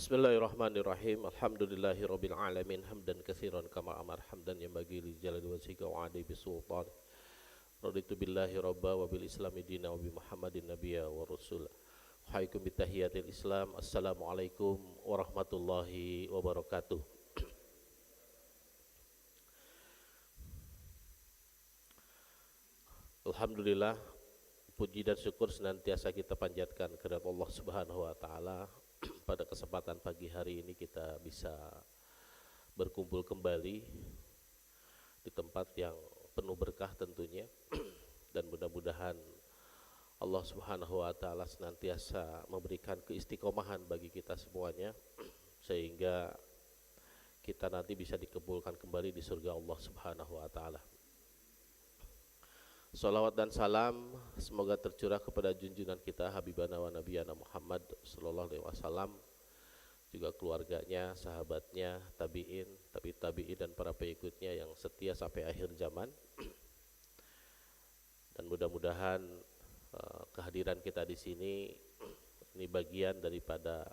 Bismillahirrahmanirrahim. Alhamdulillahirabbil alamin hamdan katsiran kama amar hamdan yanbaghi li jalali wajhika wa adi bisultan. Raditu billahi rabba wa bil islami dina wa bi Muhammadin nabiyya wa rasul. Haikum bitahiyatil Islam. Assalamualaikum warahmatullahi wabarakatuh. Alhamdulillah, puji dan syukur senantiasa kita panjatkan kepada Allah Subhanahu wa taala. Pada kesempatan pagi hari ini kita bisa berkumpul kembali di tempat yang penuh berkah tentunya, dan mudah-mudahan Allah Subhanahu wa taala senantiasa memberikan keistiqomahan bagi kita semuanya sehingga kita nanti bisa dikabulkan kembali di surga Allah Subhanahu wa taala. Salawat dan salam semoga tercurah kepada junjungan kita Habibana wa Nabiyana Muhammad sallallahu alaihi wasallam, juga keluarganya, sahabatnya, tabi'in, tabi'in dan para pengikutnya yang setia sampai akhir zaman. Dan mudah-mudahan kehadiran kita di sini ini bagian daripada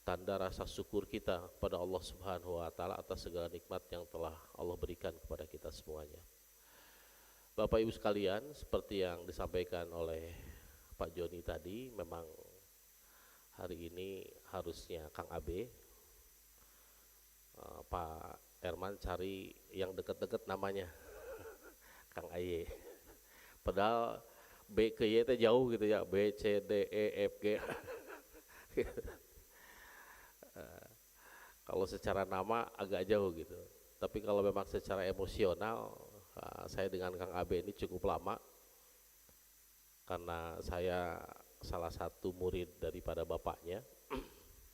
tanda rasa syukur kita pada Allah Subhanahu wa taala atas segala nikmat yang telah Allah berikan kepada kita semuanya. Bapak Ibu sekalian, seperti yang disampaikan oleh Pak Joni tadi, memang hari ini harusnya Kang Abe, Pak Herman cari yang deket-deket namanya, Kang Aye. Padahal B ke Y itu jauh gitu ya, B, C, D, E, F, G. Kalau secara nama agak jauh gitu, tapi kalau memang secara emosional, saya dengan Kang Abe ini cukup lama karena saya salah satu murid daripada bapaknya.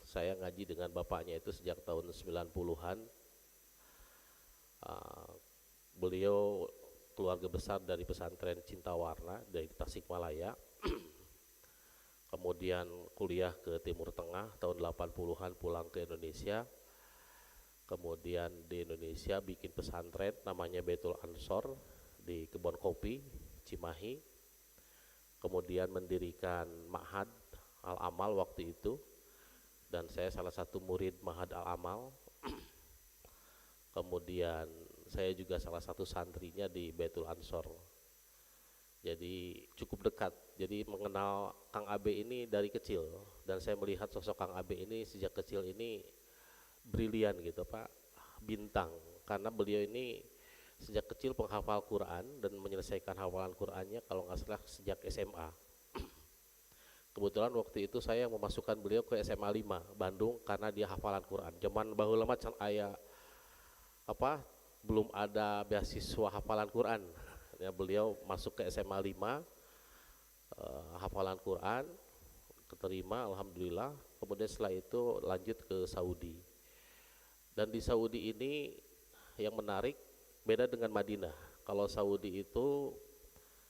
Saya ngaji dengan bapaknya itu sejak tahun 90-an. Beliau keluarga besar dari pesantren Cinta Warna dari Tasikmalaya. Kemudian kuliah ke Timur Tengah tahun 80-an, pulang ke Indonesia. Kemudian di Indonesia bikin pesantren namanya Baitul Ansor di Kebon Kopi, Cimahi. Kemudian mendirikan Ma'had Al-Amal waktu itu, dan saya salah satu murid Ma'had Al-Amal. Kemudian saya juga salah satu santrinya di Baitul Ansor. Jadi cukup dekat, jadi mengenal Kang Abe ini dari kecil, dan saya melihat sosok Kang Abe ini sejak kecil ini brilian gitu Pak, bintang, karena beliau ini sejak kecil penghafal Quran dan menyelesaikan hafalan Qurannya kalau nggak salah sejak SMA. Kebetulan waktu itu saya memasukkan beliau ke SMA 5 Bandung karena dia hafalan Quran. Zaman baheula mah can aya belum ada beasiswa hafalan Quran. Ya, beliau masuk ke SMA 5, hafalan Quran, keterima alhamdulillah. Kemudian setelah itu lanjut ke Saudi. Dan di Saudi ini yang menarik beda dengan Madinah. Kalau Saudi itu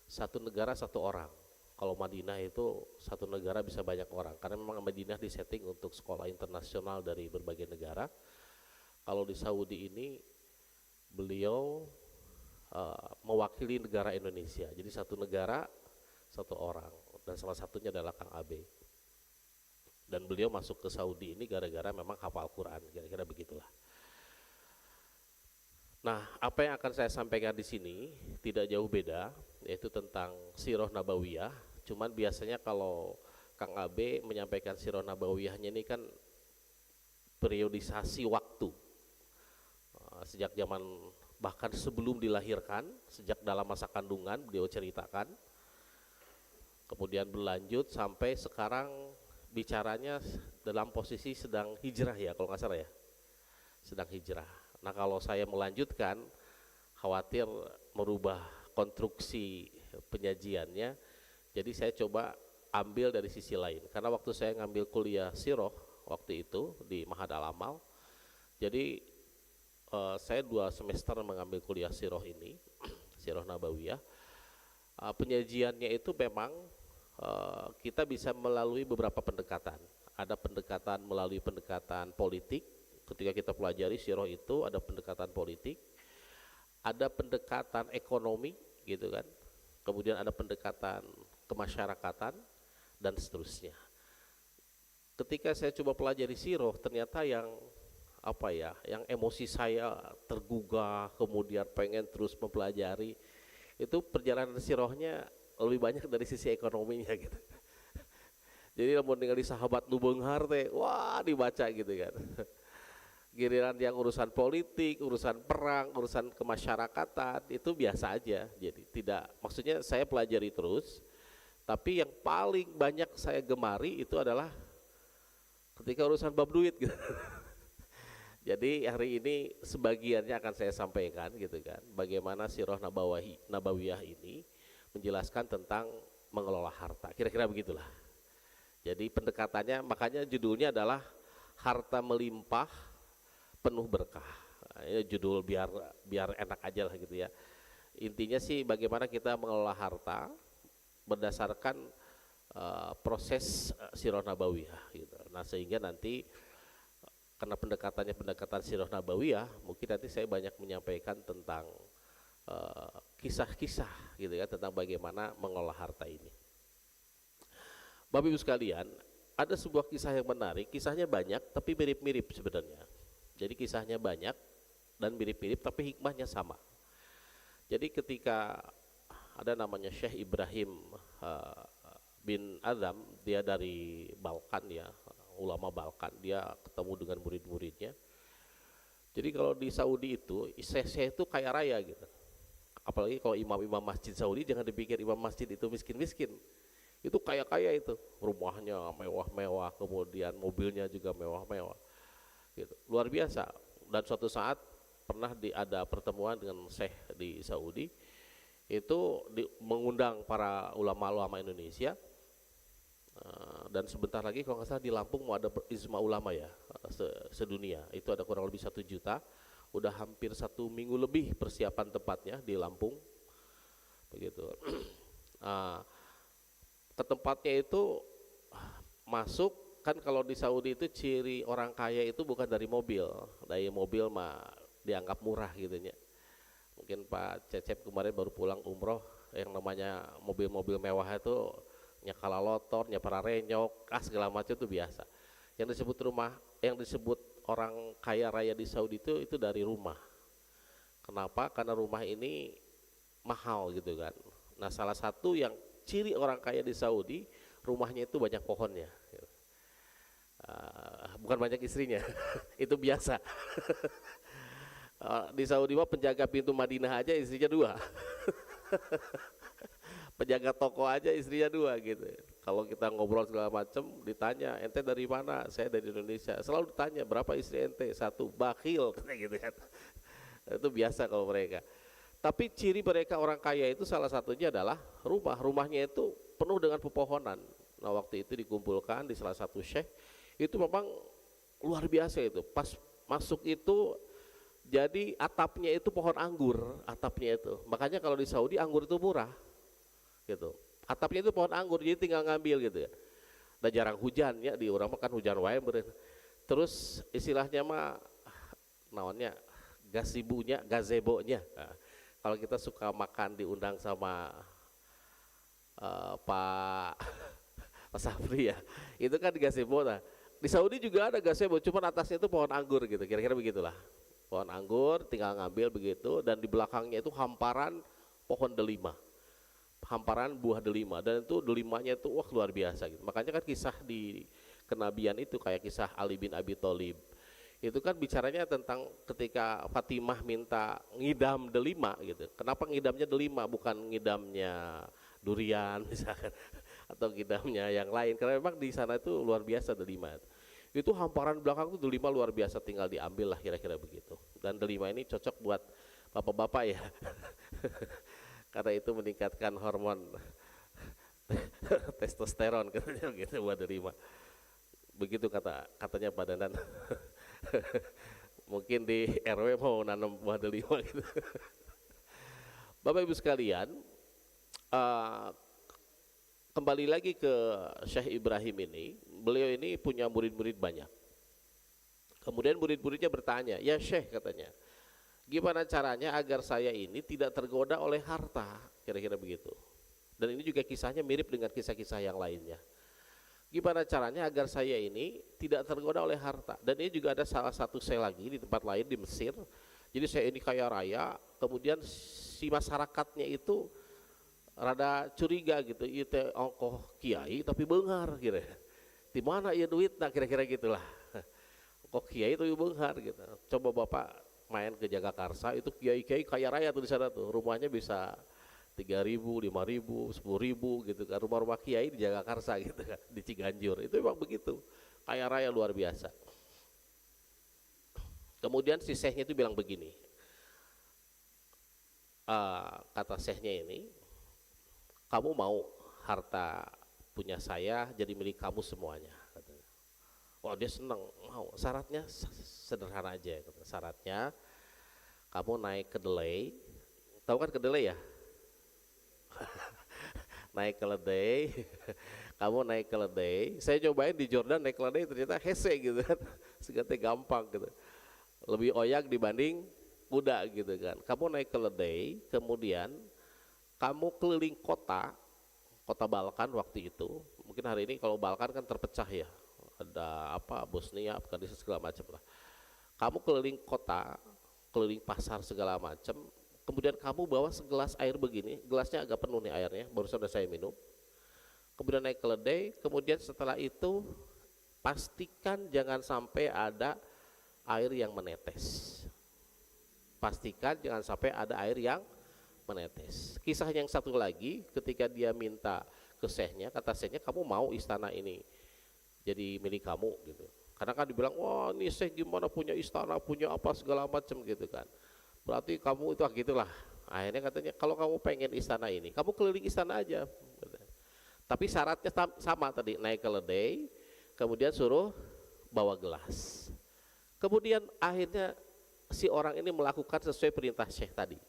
satu negara satu orang. Kalau Madinah itu satu negara bisa banyak orang. Karena memang Madinah disetting untuk sekolah internasional dari berbagai negara. Kalau di Saudi ini beliau mewakili negara Indonesia. Jadi satu negara satu orang. Dan salah satunya adalah Kang Abe. Dan beliau masuk ke Saudi ini gara-gara memang hafal Quran, kira-kira begitulah. Nah, apa yang akan saya sampaikan di sini tidak jauh beda, yaitu tentang Sirah Nabawiyah. Cuman biasanya kalau Kang Abe menyampaikan Sirah Nabawiyahnya ini kan periodisasi waktu, sejak zaman bahkan sebelum dilahirkan, sejak dalam masa kandungan beliau ceritakan, kemudian berlanjut sampai sekarang. Bicaranya dalam posisi sedang hijrah ya, kalau nggak salah ya, sedang hijrah. Nah kalau saya melanjutkan khawatir merubah konstruksi penyajiannya, jadi saya coba ambil dari sisi lain. Karena waktu saya ngambil kuliah Sirah waktu itu di Ma'had Al-Amal, jadi saya 2 semester mengambil kuliah Sirah ini, Sirah Nabawiyah. Penyajiannya itu memang kita bisa melalui beberapa pendekatan. Ada pendekatan melalui pendekatan politik. Ketika kita pelajari Sirah itu ada pendekatan politik, ada pendekatan ekonomi gitu kan, kemudian ada pendekatan kemasyarakatan dan seterusnya. ketika saya coba pelajari siroh, ternyata yang apa ya, yang emosi saya tergugah, kemudian pengen terus mempelajari, itu perjalanan sirohnya lebih banyak dari sisi ekonominya gitu. Jadi mau tinggal di sahabat nu beunghar teh, wah dibaca gitu kan. Giliran yang urusan politik, urusan perang, urusan kemasyarakatan itu biasa aja. Jadi tidak, maksudnya saya pelajari terus, tapi yang paling banyak saya gemari itu adalah ketika urusan bab duit gitu. Jadi hari ini sebagiannya akan saya sampaikan gitu kan, bagaimana sirah nabawiyah ini menjelaskan tentang mengelola harta, kira-kira begitulah. Jadi pendekatannya, makanya judulnya adalah harta melimpah penuh berkah. Nah, ini judul biar enak aja lah gitu ya. Intinya sih bagaimana kita mengelola harta berdasarkan proses sirah nabawiyah gitu. Nah sehingga nanti karena pendekatan sirah nabawiyah, mungkin nanti saya banyak menyampaikan tentang kisah-kisah gitu ya, tentang bagaimana mengolah harta ini. Bapak Ibu sekalian, ada sebuah kisah yang menarik, kisahnya banyak tapi mirip-mirip sebenarnya. Jadi kisahnya banyak dan mirip-mirip tapi hikmahnya sama. Jadi ketika ada namanya Syekh Ibrahim bin Adam, dia dari Balkan ya, ulama Balkan, dia ketemu dengan murid-muridnya. Jadi kalau di Saudi itu, Syekh itu kaya raya gitu. Apalagi kalau imam-imam masjid Saudi, jangan dipikir imam masjid itu miskin-miskin. Itu kaya-kaya itu, rumahnya mewah-mewah, kemudian mobilnya juga mewah-mewah. Gitu. Luar biasa. Dan suatu saat pernah ada pertemuan dengan Syekh di Saudi, itu mengundang para ulama-ulama Indonesia. Dan sebentar lagi kalau nggak salah di Lampung mau ada ijma ulama ya sedunia, itu ada kurang lebih 1 juta, udah hampir 1 minggu lebih persiapan tempatnya di Lampung begitu. Ke tempatnya itu masuk kan, kalau di Saudi itu ciri orang kaya itu bukan dari mobil mah dianggap murah gitu ya. Mungkin Pak Cecep kemarin baru pulang umroh, yang namanya mobil-mobil mewah itu nyakala lotor, nyapara renyok, segala macam itu biasa. Yang disebut orang kaya raya di Saudi itu dari rumah. Kenapa? Karena rumah ini mahal gitu kan. Nah salah satu yang ciri orang kaya di Saudi, rumahnya itu banyak pohonnya. Bukan banyak istrinya, itu biasa. Di Saudi mah penjaga pintu Madinah aja istrinya 2. Penjaga toko aja istrinya 2 gitu. Kalau kita ngobrol segala macam, ditanya ente dari mana, saya dari Indonesia, selalu ditanya berapa istri ente, 1, bakhil gitu kan. Itu biasa kalau mereka. Tapi ciri mereka orang kaya itu salah satunya adalah rumahnya itu penuh dengan pepohonan. Nah waktu itu dikumpulkan di salah satu syekh, itu memang luar biasa itu. Pas masuk itu jadi atapnya itu pohon anggur, atapnya itu. Makanya kalau di Saudi anggur itu murah. Gitu. Atapnya itu pohon anggur, jadi tinggal ngambil gitu ya. Dan jarang hujan ya, di orang kan hujan wae beureun. Terus istilahnya mah naonnya gazebonya. Nah, kalau kita suka makan diundang sama Pak Safri ya, itu kan gazebo. Nah, di Saudi juga ada gazebo, cuma atasnya itu pohon anggur gitu, kira-kira begitulah. Pohon anggur tinggal ngambil begitu, dan di belakangnya itu hamparan pohon delima. Hamparan buah delima, dan itu delimanya itu wah luar biasa gitu. Makanya kan kisah di kenabian itu kayak kisah Ali bin Abi Thalib. Itu kan bicaranya tentang ketika Fatimah minta ngidam delima gitu. Kenapa ngidamnya delima bukan ngidamnya durian misalkan atau ngidamnya yang lain? Karena memang di sana itu luar biasa delima. Itu hamparan belakang itu delima luar biasa, tinggal diambil lah kira-kira begitu. Dan delima ini cocok buat bapak-bapak ya. Karena itu meningkatkan hormon testosteron katanya gitu buat delima. Begitu katanya Pak Dandan. Mungkin di RW mau nanam buah delima gitu. Bapak Ibu sekalian, kembali lagi ke Syekh Ibrahim ini, beliau ini punya murid-murid banyak. Kemudian murid-muridnya bertanya, ya Syekh katanya, gimana caranya agar saya ini tidak tergoda oleh harta, kira-kira begitu. Dan ini juga kisahnya mirip dengan kisah-kisah yang lainnya. Gimana caranya agar saya ini tidak tergoda oleh harta. Dan ini juga ada salah satu saya lagi di tempat lain di Mesir. Jadi saya ini kaya raya, kemudian si masyarakatnya itu rada curiga gitu, itu ongkoh kiai tapi beunghar gitu. Di mana ya duit, nah kira-kira gitulah. Ongkoh kiai tapi beunghar gitu. Coba Bapak main ke Jagakarsa, itu kiai-kiai kaya raya tuh di sana tuh, rumahnya bisa 3.000, 5.000, 10.000 gitu kan, rumah-rumah kiai di Jagakarsa gitu kan, di Ciganjur, itu memang begitu, kaya raya luar biasa. Kemudian si syekhnya itu bilang begini, kata syekhnya ini, kamu mau harta punya saya jadi milik kamu semuanya, katanya. Wah dia senang, mau, syaratnya sederhana aja, katanya. Syaratnya kamu naik kedelai, tahu kan kedelai ya? Naik keledai, kamu naik keledai. Saya cobain di Jordan naik keledai ternyata hese gitu kan, segala gampang gitu, lebih oyak dibanding kuda gitu kan. Kamu naik keledai, kemudian kamu keliling kota Balkan waktu itu. Mungkin hari ini kalau Balkan kan terpecah ya, ada apa Bosnia, Afghanistan segala macam lah. Kamu keliling kota, keliling pasar segala macam. Kemudian kamu bawa segelas air begini, gelasnya agak penuh nih airnya, barusan udah saya minum. Kemudian naik keledai, kemudian setelah itu pastikan jangan sampai ada air yang menetes. Pastikan jangan sampai ada air yang menetes. Kisah yang satu lagi, ketika dia minta ke syekhnya, kata syekhnya, kamu mau istana ini jadi milik kamu gitu. Karena kan dibilang, wah ini syekh gimana punya istana, punya apa segala macam gitu kan. Berarti kamu itu gitulah. Akhirnya katanya kalau kamu pengen istana ini, kamu keliling istana aja. Tapi syaratnya sama tadi, naik keledai, kemudian suruh bawa gelas. Kemudian akhirnya si orang ini melakukan sesuai perintah syekh tadi.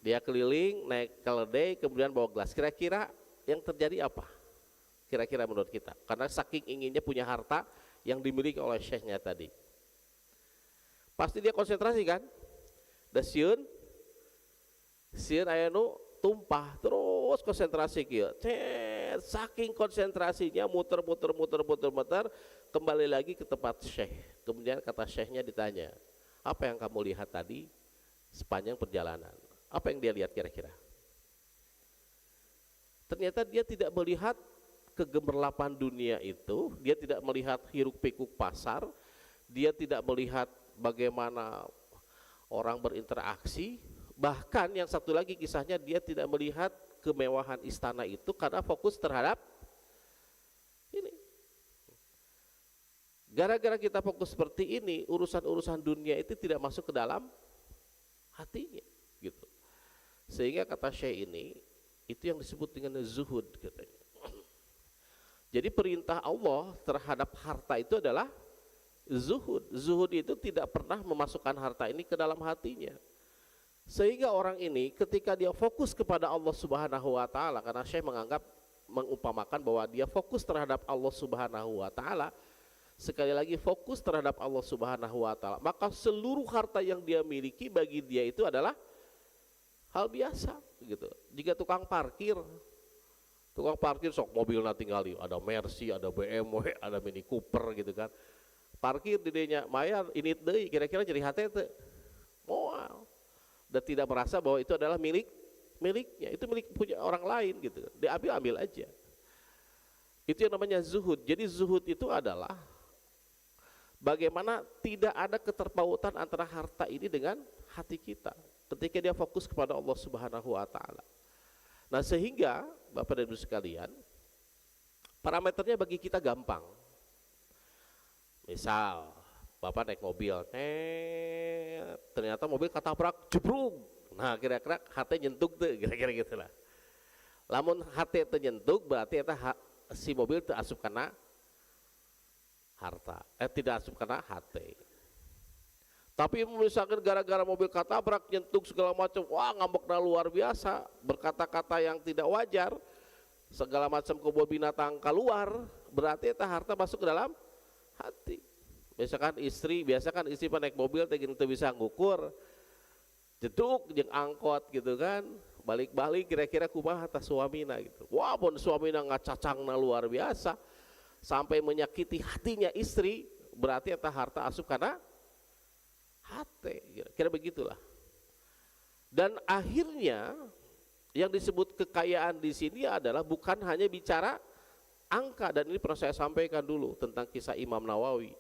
Dia keliling, naik keledai, kemudian bawa gelas. Kira-kira yang terjadi apa? Kira-kira menurut kita. Karena saking inginnya punya harta yang dimiliki oleh syekhnya tadi. Pasti dia konsentrasi kan? Da sieun aya nu tumpah terus konsentrasi kieu. Saking konsentrasinya muter kembali lagi ke tempat syekh. Kemudian kata syekhnya ditanya, "Apa yang kamu lihat tadi sepanjang perjalanan?" Apa yang dia lihat kira-kira? Ternyata dia tidak melihat kegemerlapan dunia itu, dia tidak melihat hiruk pikuk pasar, dia tidak melihat bagaimana orang berinteraksi, bahkan yang satu lagi kisahnya dia tidak melihat kemewahan istana itu karena fokus terhadap ini. Gara-gara kita fokus seperti ini, urusan-urusan dunia itu tidak masuk ke dalam hatinya gitu. Sehingga kata Syekh ini, itu yang disebut dengan zuhud katanya. Jadi perintah Allah terhadap harta itu adalah zuhud. Zuhud itu tidak pernah memasukkan harta ini ke dalam hatinya. Sehingga orang ini ketika dia fokus kepada Allah Subhanahu wa taala, karena Syekh mengumpamakan bahwa dia fokus terhadap Allah Subhanahu wa taala, sekali lagi fokus terhadap Allah Subhanahu wa taala, maka seluruh harta yang dia miliki bagi dia itu adalah hal biasa gitu. Jika tukang parkir sok mobil tinggali, ada Mercy, ada BMW, ada Mini Cooper gitu kan. Parkir di dinya mayar ini deui, kira-kira jadi hati teh moal. Dan tidak merasa bahwa itu adalah miliknya, itu milik punya orang lain gitu. Diambil aja. Itu yang namanya zuhud. Jadi zuhud itu adalah bagaimana tidak ada keterpautan antara harta ini dengan hati kita ketika dia fokus kepada Allah Subhanahu wa taala. Nah, sehingga Bapak dan Ibu sekalian, parameternya bagi kita gampang. Misal Bapak naik mobil, ternyata mobil ketabrak jebrung. Nah, kira-kira hati nyentuk tuh, kira-kira gitulah. Lamun hati nyentuk berarti si mobil itu asup karena harta, tidak asup karena hati. Tapi misalkan gara-gara mobil ketabrak nyentuk segala macam, wah ngambekna luar biasa, berkata-kata yang tidak wajar, segala macam kebun binatang keluar, berarti itu harta masuk ke dalam hati. Biasakan istri naik mobil teh bisa ngukur jeduk jeung angkot gitu kan, balik-balik kira-kira kumaha tah suamina gitu. Wah pun suamina ngacacangna luar biasa, sampai menyakiti hatinya istri, berarti eta harta asup karena hati, kira begitulah. Dan akhirnya yang disebut kekayaan di sini adalah bukan hanya bicara angka, dan ini pernah saya sampaikan dulu tentang kisah Imam Nawawi.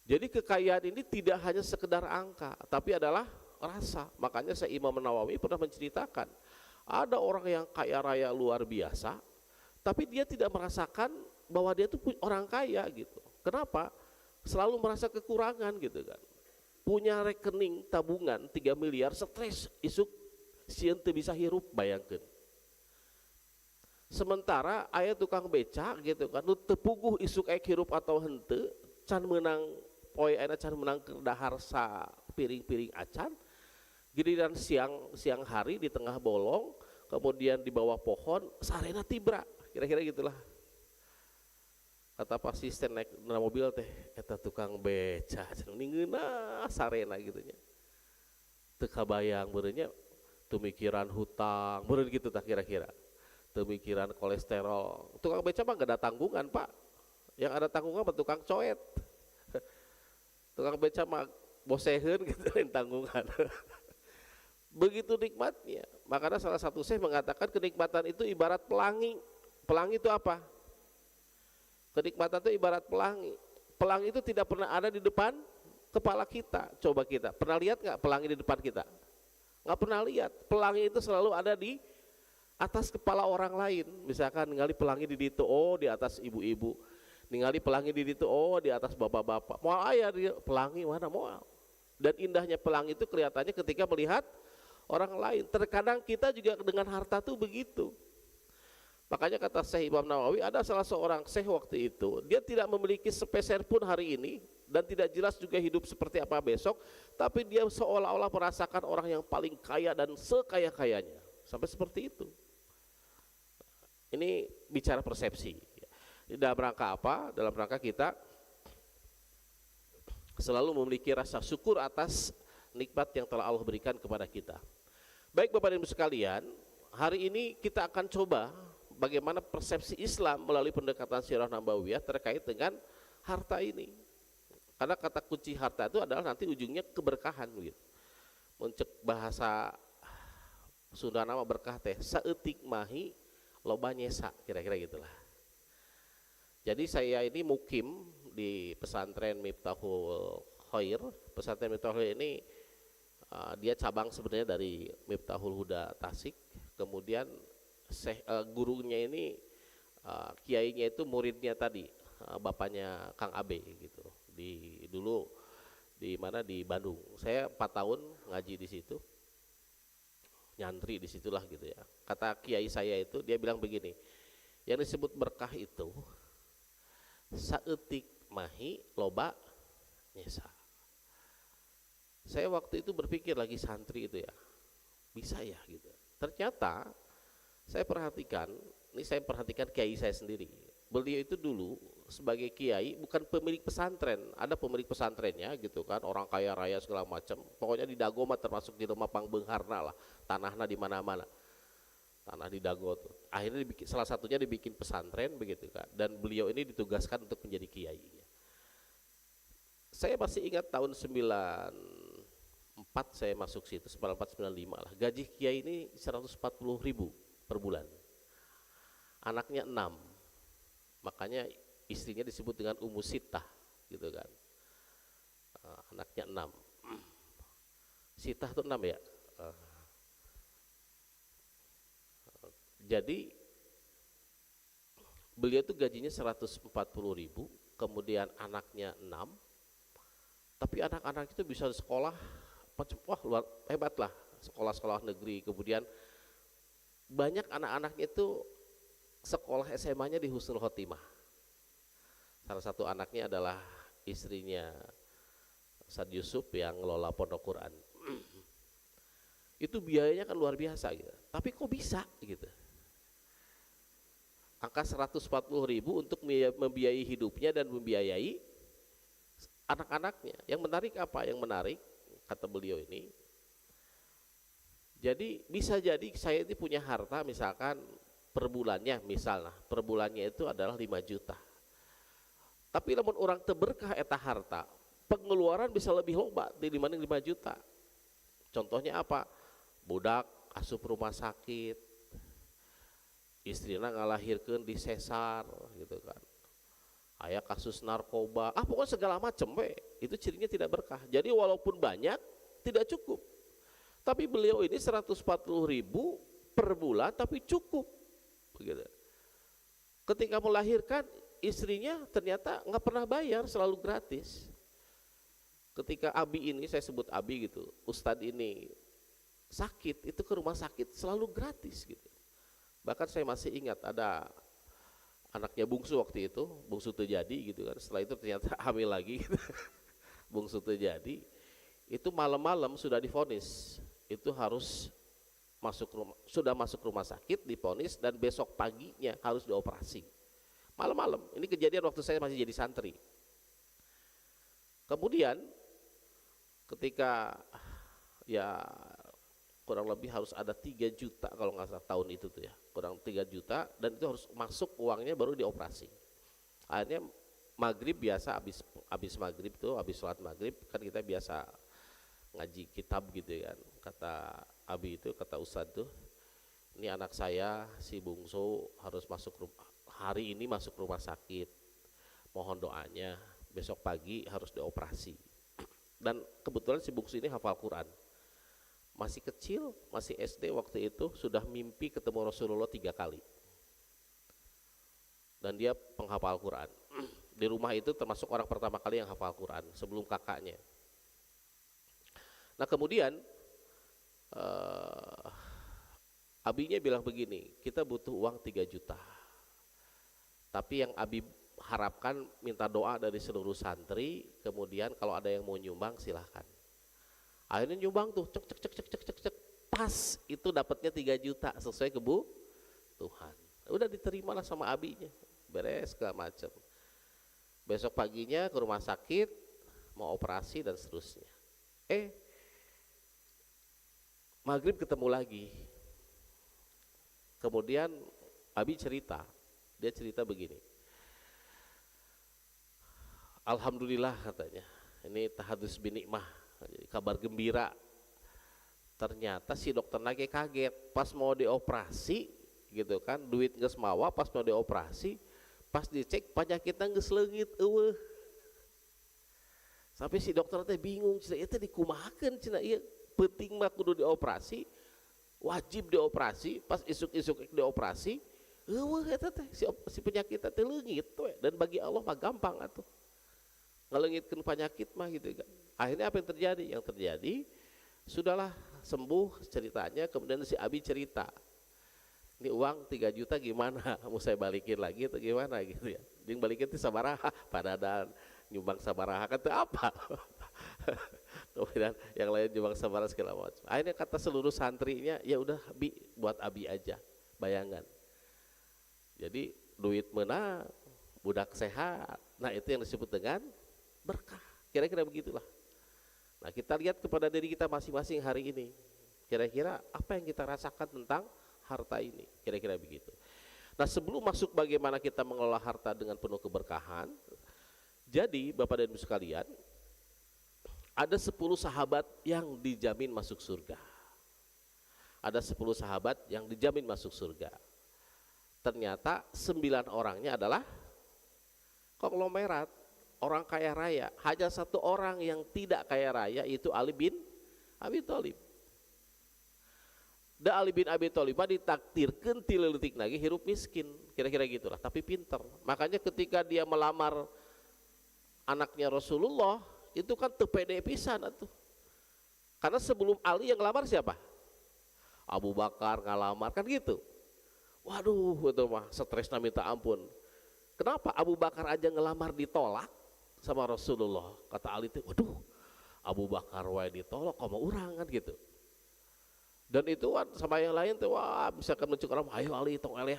Jadi kekayaan ini tidak hanya sekedar angka, tapi adalah rasa. Makanya saya Imam Nawawi pernah menceritakan, ada orang yang kaya raya luar biasa, tapi dia tidak merasakan bahwa dia itu orang kaya gitu. Kenapa? Selalu merasa kekurangan gitu kan. Punya rekening tabungan 3 miliar, stres isuk sieun teu bisa hirup, bayangkeun. Sementara aya tukang beca gitu kan, nu teu puguh isuk ek hirup atau henteu, can menang poe ayeuna can menang keur dahar sa piring-piring acan. Giliran siang hari di tengah bolong, kemudian di bawah pohon sarena tibra, kira-kira gitulah. Kata asisten naik na mobil teh, eta tukang beca ningeuna sarena gitunya. Teu kabayang beureunya teu mikiran hutang, beureun gitu tah kira-kira. Teu mikiran kolesterol. Tukang beca mah gak ada tanggungan, Pak. Yang ada tanggungan mah tukang coet. Tukang beca mah boseheun gitu lain tanggungan. Begitu nikmatnya. Makanya salah satu syekh mengatakan kenikmatan itu ibarat pelangi. Pelangi itu apa? Kenikmatan itu ibarat pelangi. Pelangi itu tidak pernah ada di depan kepala kita. Coba kita, pernah lihat nggak pelangi di depan kita? Nggak pernah lihat. Pelangi itu selalu ada di atas kepala orang lain. Misalkan ningali pelangi di ditu, oh di atas ibu-ibu. Ningali pelangi di ditu, oh di atas bapak-bapak. Moal aya dia pelangi mana moal. Dan indahnya pelangi itu kelihatannya ketika melihat orang lain. Terkadang kita juga dengan harta tuh begitu. Makanya kata Syekh Imam Nawawi, ada salah seorang syekh waktu itu, dia tidak memiliki sepeser pun hari ini dan tidak jelas juga hidup seperti apa besok, tapi dia seolah-olah merasakan orang yang paling kaya dan sekaya-kayanya. Sampai seperti itu. Ini bicara persepsi. Dalam rangka apa? Dalam rangka kita selalu memiliki rasa syukur atas nikmat yang telah Allah berikan kepada kita. Baik Bapak dan Ibu sekalian, hari ini kita akan coba bagaimana persepsi Islam melalui pendekatan sirah nabawiyah terkait dengan harta ini. Karena kata kunci harta itu adalah nanti ujungnya keberkahan gitu. Muncul bahasa Sunda nama berkah teh saeutik mahi loba nyesa, kira-kira gitulah. Jadi saya ini mukim di pesantren Miftahul Khair. Pesantren Miftahul Khair ini dia cabang sebenarnya dari Miftahul Huda Tasik. Kemudian gurunya ini kiainya itu muridnya tadi, bapaknya Kang Abe gitu. Dulu di mana di Bandung. Saya 4 tahun ngaji di situ. Nyantri di situlah gitu ya. Kata kiai saya itu, dia bilang begini. Yang disebut berkah itu saeutik mahi loba nyesa. Saya waktu itu berpikir lagi santri itu ya. Bisa ya gitu. Ternyata saya perhatikan kiai saya sendiri. Beliau itu dulu sebagai kiai bukan pemilik pesantren, ada pemilik pesantrennya gitu kan, orang kaya raya segala macam. Pokoknya di Dago mah termasuk di rumah Pangbeungharna lah, tanahnya di mana-mana. Tanah di Dago tuh. Akhirnya salah satunya dibikin pesantren begitu kan, dan beliau ini ditugaskan untuk menjadi kiai. Saya masih ingat tahun 94 saya masuk situ, 94-95 lah. Gaji kiai ini 140.000 per bulan, anaknya 6, makanya istrinya disebut dengan Ummu Sittah gitu kan. Anaknya 6, Sittah itu 6 ya. Jadi beliau itu gajinya 140.000, kemudian anaknya 6, tapi anak-anak itu bisa sekolah, wah luar hebat lah, sekolah-sekolah negeri. Kemudian banyak anak-anaknya itu sekolah SMA-nya di Husnul Khotimah. Salah satu anaknya adalah istrinya Ustaz Yusuf yang ngelola pondok Quran. Itu biayanya kan luar biasa gitu. Tapi kok bisa gitu? Angka 140.000 untuk membiayai hidupnya dan membiayai anak-anaknya. Yang menarik apa? Yang menarik kata beliau ini, jadi bisa jadi saya ini punya harta misalkan per bulannya, misalnya per bulannya itu adalah 5 juta. Tapi namun orang teberkah eta harta, pengeluaran bisa lebih loba dibanding 5 juta. Contohnya apa? Budak asup rumah sakit, istrina ngalahirkeun di sesar gitu kan. Aya kasus narkoba, pokoknya segala macam itu cirinya tidak berkah. Jadi walaupun banyak tidak cukup. Tapi beliau ini 140.000 per bulan tapi cukup. Begitu. Ketika melahirkan istrinya ternyata nggak pernah bayar, selalu gratis. Ketika Abi ini, saya sebut Abi gitu, Ustadz ini sakit, itu ke rumah sakit selalu gratis gitu. Bahkan saya masih ingat ada anaknya bungsu waktu itu, bungsu terjadi gitu kan. Setelah itu ternyata hamil lagi gitu. Bungsu terjadi, itu malam-malam sudah divonis, itu harus sudah masuk rumah sakit, divonis, dan besok paginya harus dioperasi. Malam-malam, ini kejadian waktu saya masih jadi santri. Kemudian ketika ya kurang lebih harus ada 3 juta kalau nggak salah tahun itu tuh ya, kurang 3 juta, dan itu harus masuk uangnya baru dioperasi. Akhirnya maghrib biasa, habis maghrib tuh, habis sholat maghrib kan kita biasa ngaji kitab gitu kan. Kata Abi itu, kata Ustadz tuh, ini anak saya si bungsu harus hari ini masuk rumah sakit, mohon doanya, besok pagi harus dioperasi. Dan kebetulan si bungsu ini hafal Quran, masih kecil, masih SD waktu itu, sudah mimpi ketemu Rasulullah 3 kali, dan dia penghafal Quran. Di rumah itu termasuk orang pertama kali yang hafal Quran sebelum kakaknya. Nah kemudian Abinya bilang begini, kita butuh uang 3 juta, tapi yang Abi harapkan minta doa dari seluruh santri, kemudian kalau ada yang mau nyumbang silahkan. Akhirnya nyumbang tuh, cek, pas itu dapatnya 3 juta sesuai kebutuhan. Udah diterima lah sama Abinya, beres segala macam. Besok paginya ke rumah sakit, mau operasi dan seterusnya. Maghrib ketemu lagi. Kemudian Abi cerita, dia cerita begini, alhamdulillah katanya, ini tahadus binikmah, kabar gembira. Ternyata si dokter lagi kaget pas mau dioperasi gitu kan, duit geus mawa, pas mau dioperasi, pas dicek penyakitnya geus leungit eueuh. Sampai si dokter teh bingung, cenah ieu teh dikumahakeun, cenah ieu penting mah kudu dioperasi, wajib dioperasi, pas isuk-isuk dioperasi, eueuh eta teh si penyakit teh leungit we, dan bagi Allah mah gampang atuh. Ngaleungitkeun penyakit mah gitu kan. Akhirnya apa yang terjadi? Yang terjadi sudahlah sembuh ceritanya. Kemudian si Abi cerita, ini uang 3 juta gimana? Mau saya balikin lagi atau gimana gitu ya? Dia balikin itu sabaraha, padahal nyumbang sabaraha kata apa? Kemudian yang lain nyumbang sabaraha segala macam. Akhirnya kata seluruh santrinya, ya udah Abi, buat Abi aja, bayangan. Jadi duit menang, budak sehat. Nah itu yang disebut dengan berkah. Kira-kira begitulah. Nah kita lihat kepada diri kita masing-masing hari ini. Kira-kira apa yang kita rasakan tentang harta ini? Kira-kira begitu. Nah sebelum masuk bagaimana kita mengelola harta dengan penuh keberkahan, jadi Bapak dan Ibu sekalian, ada 10 sahabat yang dijamin masuk surga. Ada 10 sahabat yang dijamin masuk surga. Ternyata 9 orangnya adalah konglomerat, orang kaya raya. Hanya 1 orang yang tidak kaya raya, itu Ali bin Abi Thalib. Da Ali bin Abi Thalib ditakdirkeun ti leutik lagi hirup miskin, kira-kira gitulah, tapi pinter. Makanya ketika dia melamar anaknya Rasulullah, itu kan teu pede pisan atuh. Karena sebelum Ali yang ngelamar siapa? Abu Bakar ngalamar kan gitu. Waduh, itu mah stresnya minta ampun. Kenapa Abu Bakar aja ngelamar ditolak sama Rasulullah? Kata Ali itu, waduh, Abu Bakar wae ditolak, kok mau urang kan gitu. Dan itu kan sama yang lain tuh, wah misalkan mencuk orang, ayo Ali tong eleh,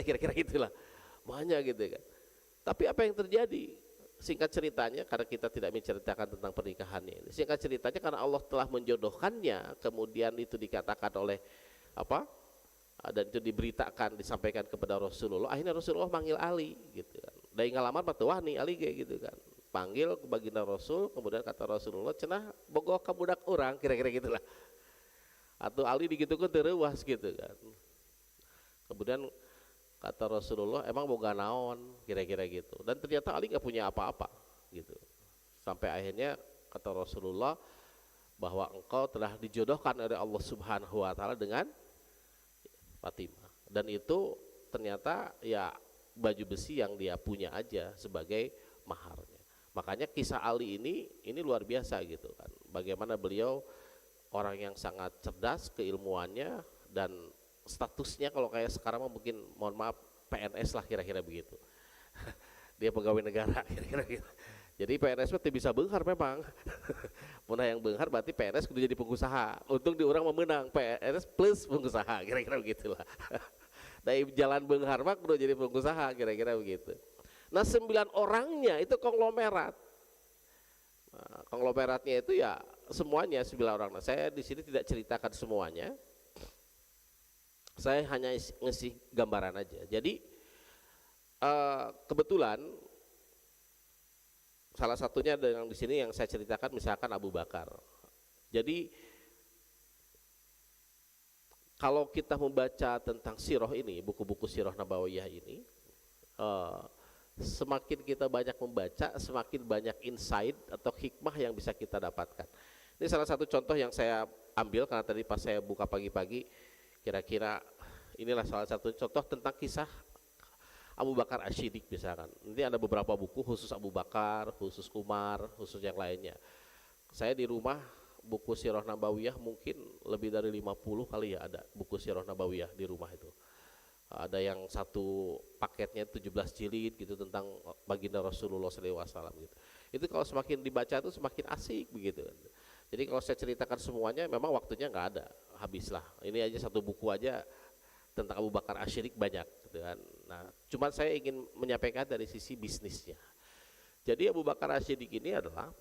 kira-kira gitulah. Banyak gitu kan. Tapi apa yang terjadi? Singkat ceritanya, karena kita tidak menceritakan tentang pernikahannya ini. Singkat ceritanya karena Allah telah menjodohkannya, kemudian itu dikatakan oleh dan itu diberitakan, disampaikan kepada Rasulullah. Akhirnya Rasulullah manggil Ali gitu kan. Dari ngalaman mah wah nih Ali kayak gitu kan. Panggil ke baginda Rasul, kemudian kata Rasulullah, cenah bogoh ka budak orang, kira-kira gitulah. Atau Ali digitukeun teu reuwas gitu kan. Kemudian kata Rasulullah, emang boga naon, kira-kira gitu. Dan ternyata Ali nggak punya apa-apa gitu. Sampai akhirnya kata Rasulullah bahwa engkau telah dijodohkan oleh Allah Subhanahu wa taala dengan Fatimah. Dan itu ternyata ya baju besi yang dia punya aja sebagai maharnya. Makanya kisah Ali ini luar biasa gitu kan. Bagaimana beliau orang yang sangat cerdas keilmuannya dan statusnya kalau kayak sekarang mungkin mohon maaf PNS lah kira-kira begitu. Dia pegawai negara kira-kira gitu. Jadi PNS itu bisa benghar memang. Munah yang benghar berarti PNS kudu jadi pengusaha. Untung di orang memenang PNS plus pengusaha kira-kira begitulah. Dari jalan benghar mah kudu jadi pengusaha kira-kira begitu. Nah 9 orangnya itu konglomerat. Nah, konglomeratnya itu ya semuanya 9 orang. Nah, saya di sini tidak ceritakan semuanya. Saya hanya ngasih gambaran aja. Jadi kebetulan salah satunya yang di sini yang saya ceritakan misalkan Abu Bakar. Jadi kalau kita membaca tentang sirah ini, buku-buku sirah Nabawiyah ini, semakin kita banyak membaca, semakin banyak insight atau hikmah yang bisa kita dapatkan. Ini salah satu contoh yang saya ambil karena tadi pas saya buka pagi-pagi, kira-kira inilah salah satu contoh tentang kisah Abu Bakar Asy-Siddiq misalkan. Nanti ada beberapa buku khusus Abu Bakar, khusus Umar, khusus yang lainnya. Saya di rumah buku Sirah Nabawiyah mungkin lebih dari 50 kali ya ada buku Sirah Nabawiyah di rumah itu. Ada yang satu paketnya 17 jilid gitu tentang baginda Rasulullah SAW gitu. Itu kalau semakin dibaca itu semakin asik begitu. Jadi kalau saya ceritakan semuanya memang waktunya nggak ada, habislah. Ini aja satu buku aja tentang Abu Bakar Asy-Siddiq banyak gitu kan. Nah, cuman saya ingin menyampaikan dari sisi bisnisnya. Jadi Abu Bakar Asy-Siddiq ini adalah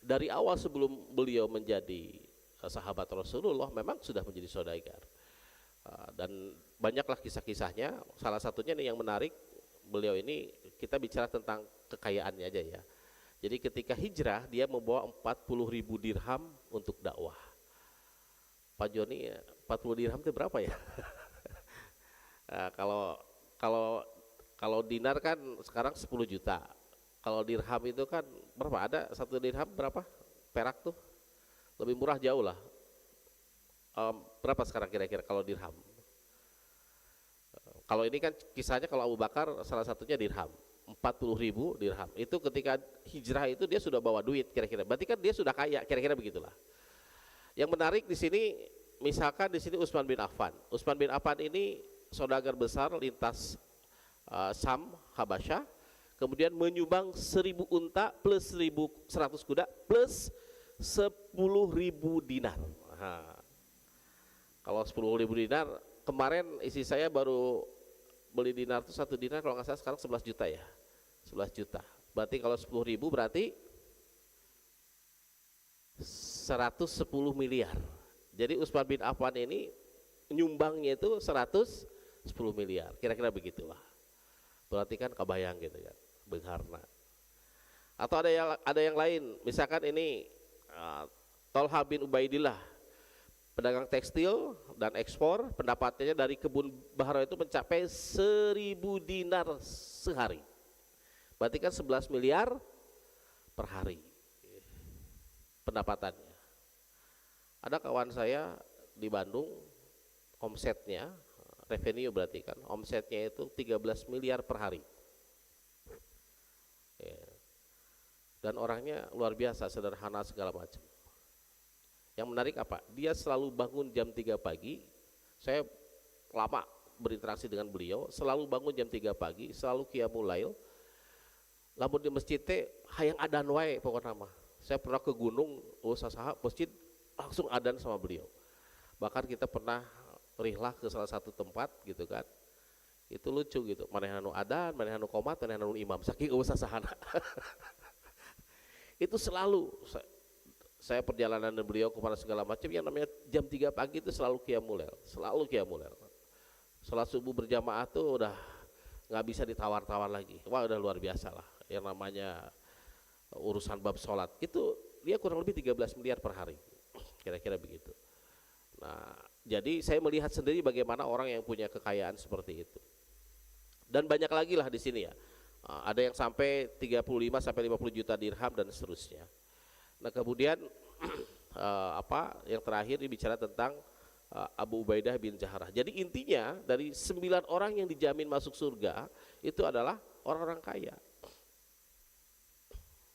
dari awal sebelum beliau menjadi sahabat Rasulullah memang sudah menjadi saudagar. Dan banyaklah kisah-kisahnya. Salah satunya nih yang menarik, beliau ini kita bicara tentang kekayaannya aja ya. Jadi ketika hijrah dia membawa 40.000 dirham untuk dakwah. Pak Joni 40 dirham itu berapa ya? Nah, kalau dinar kan sekarang 10 juta. Kalau dirham itu kan berapa? Ada satu dirham berapa? Perak tuh lebih murah jauh lah. Berapa sekarang kira-kira kalau dirham? Kalau ini kan kisahnya kalau Abu Bakar salah satunya dirham, 40.000 dirham. Itu ketika hijrah itu dia sudah bawa duit kira-kira. Berarti kan dia sudah kaya kira-kira begitulah. Yang menarik di sini, misalkan di sini Utsman bin Affan. Utsman bin Affan ini saudagar besar lintas Sam, Habasyah, kemudian menyumbang 1.000 unta plus 1.100 kuda plus 10.000 dinar. Nah, kalau 10.000 dinar, kemarin isi saya baru beli dinar itu 1 dinar kalau nggak salah sekarang 11 juta ya, 11 juta. Berarti kalau 10.000 berarti 110 miliar. Jadi Utsman bin Affan ini nyumbangnya itu 110 miliar, kira-kira begitulah. Berarti kan kebayang gitu kan, bengharna. Atau ada yang lain, misalkan ini Tolha bin Ubaidillah, pedagang tekstil dan ekspor, pendapatannya dari kebun bahara itu mencapai 1.000 dinar sehari. Berarti kan 11 miliar per hari pendapatannya. Ada kawan saya di Bandung, omsetnya, revenue berarti kan, omsetnya itu 13 miliar per hari. Ya. Dan orangnya luar biasa, sederhana segala macam. Yang menarik apa? Dia selalu bangun jam 3 pagi. Saya lama berinteraksi dengan beliau, selalu bangun jam 3 pagi, selalu qiyamul lail. Lamun di masjid teh hayang adan wae pokoknya mah. Saya pernah ke gunung, usaha masjid langsung adan sama beliau. Bahkan kita pernah rihlah ke salah satu tempat gitu kan. Itu lucu gitu. Manehna nu adan, manehna nu qomat, manehna nu imam. Saking usah sahana. Itu selalu saya perjalanan beliau kepada segala macam yang namanya jam 3 pagi itu selalu qiyamul lail, selalu qiyamul lail. Salat subuh berjamaah tuh udah nggak bisa ditawar-tawar lagi. Wah udah luar biasa lah yang namanya urusan bab sholat itu dia kurang lebih 13 miliar per hari kira-kira begitu. Nah jadi saya melihat sendiri bagaimana orang yang punya kekayaan seperti itu, dan banyak lagi lah di sini ya. Ada yang sampai 35 sampai 50 juta dirham dan seterusnya. Nah kemudian yang terakhir ini bicara tentang Abu Ubaidah bin Jarrah. Jadi intinya dari 9 orang yang dijamin masuk surga itu adalah orang-orang kaya.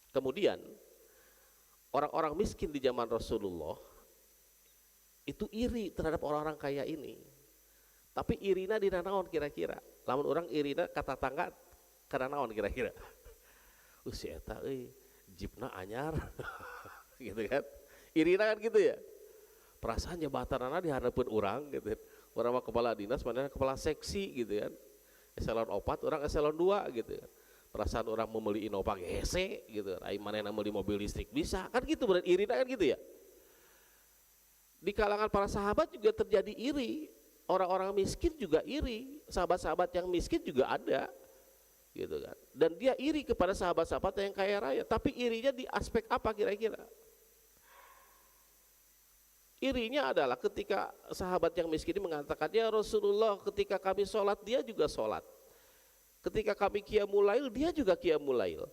Kemudian orang-orang miskin di zaman Rasulullah itu iri terhadap orang-orang kaya ini. Tapi irina dina naon kira-kira? Lamun orang irina kata tangga karena naon kira-kira? Si eta jipna anyar gitu kan. Irina kan gitu ya. Perasaan jabatanana di hadapan orang gitu. Orang mah kepala dinas, mana kepala seksi gitu kan. Eselon 4, orang eselon 2 gitu kan. Perasaan orang membeli Innova GC gitu. Ai manehna meuli mobil listrik bisa. Kan gitu berarti irina kan gitu ya. Di kalangan para sahabat juga terjadi iri. Orang-orang miskin juga iri. Sahabat-sahabat yang miskin juga ada. Gitu kan. Dan dia iri kepada sahabat-sahabat yang kaya raya, tapi irinya di aspek apa kira-kira? Irinya adalah ketika sahabat yang miskin ini mengatakan, ya Rasulullah ketika kami sholat dia juga sholat, ketika kami qiyamul lail dia juga qiyamul lail,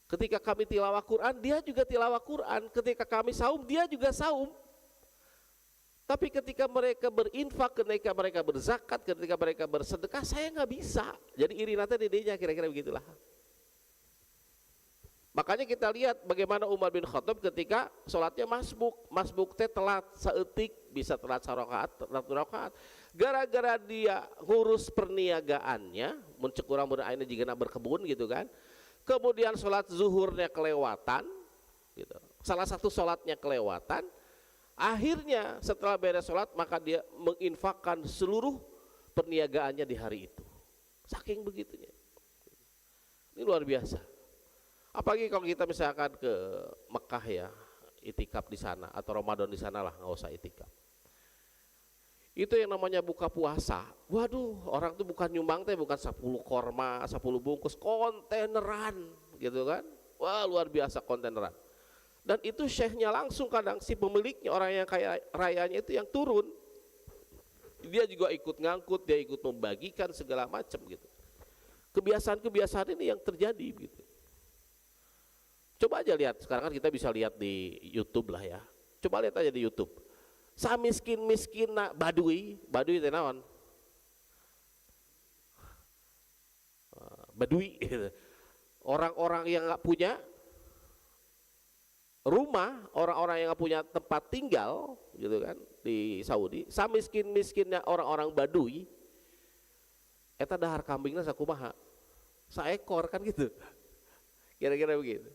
ketika kami tilawah Quran dia juga tilawah Quran, ketika kami saum dia juga saum. Tapi ketika mereka berinfak, ketika mereka berzakat, ketika mereka bersedekah, saya nggak bisa. Jadi iri nanti dedenya kira-kira begitulah. Makanya kita lihat bagaimana Umar bin Khattab ketika sholatnya masbuk teh telat seetik, bisa telat sarokaat, telat rakaat. Gara-gara dia ngurus perniagaannya, muncul kurang beraina jika nak berkebun gitu kan. Kemudian sholat zuhurnya kelewatan, gitu. Salah satu sholatnya kelewatan. Akhirnya setelah beres sholat maka dia menginfakkan seluruh perniagaannya di hari itu. Saking begitunya. Ini luar biasa. Apalagi kalau kita misalkan ke Mekah ya, itikaf di sana atau Ramadan di sana lah, nggak usah itikaf. Itu yang namanya buka puasa. Waduh, orang tuh bukan nyumbang teh, bukan 10 korma, 10 bungkus, kontaineran gitu kan. Wah luar biasa kontaineran. Dan itu syekhnya langsung kadang si pemiliknya orang yang kaya rayanya itu yang turun. Dia juga ikut ngangkut, dia ikut membagikan segala macam gitu. Kebiasaan-kebiasaan ini yang terjadi gitu. Coba aja lihat, sekarang kan kita bisa lihat di YouTube lah ya. Coba lihat aja di YouTube. Sa miskin na badui teh naon? Badui gitu. Orang-orang yang nggak punya rumah, orang-orang yang nggak punya tempat tinggal gitu kan di Saudi, miskinnya orang-orang Badui eta dahar kambingnya sakumaha saekor kan gitu kira-kira begitu.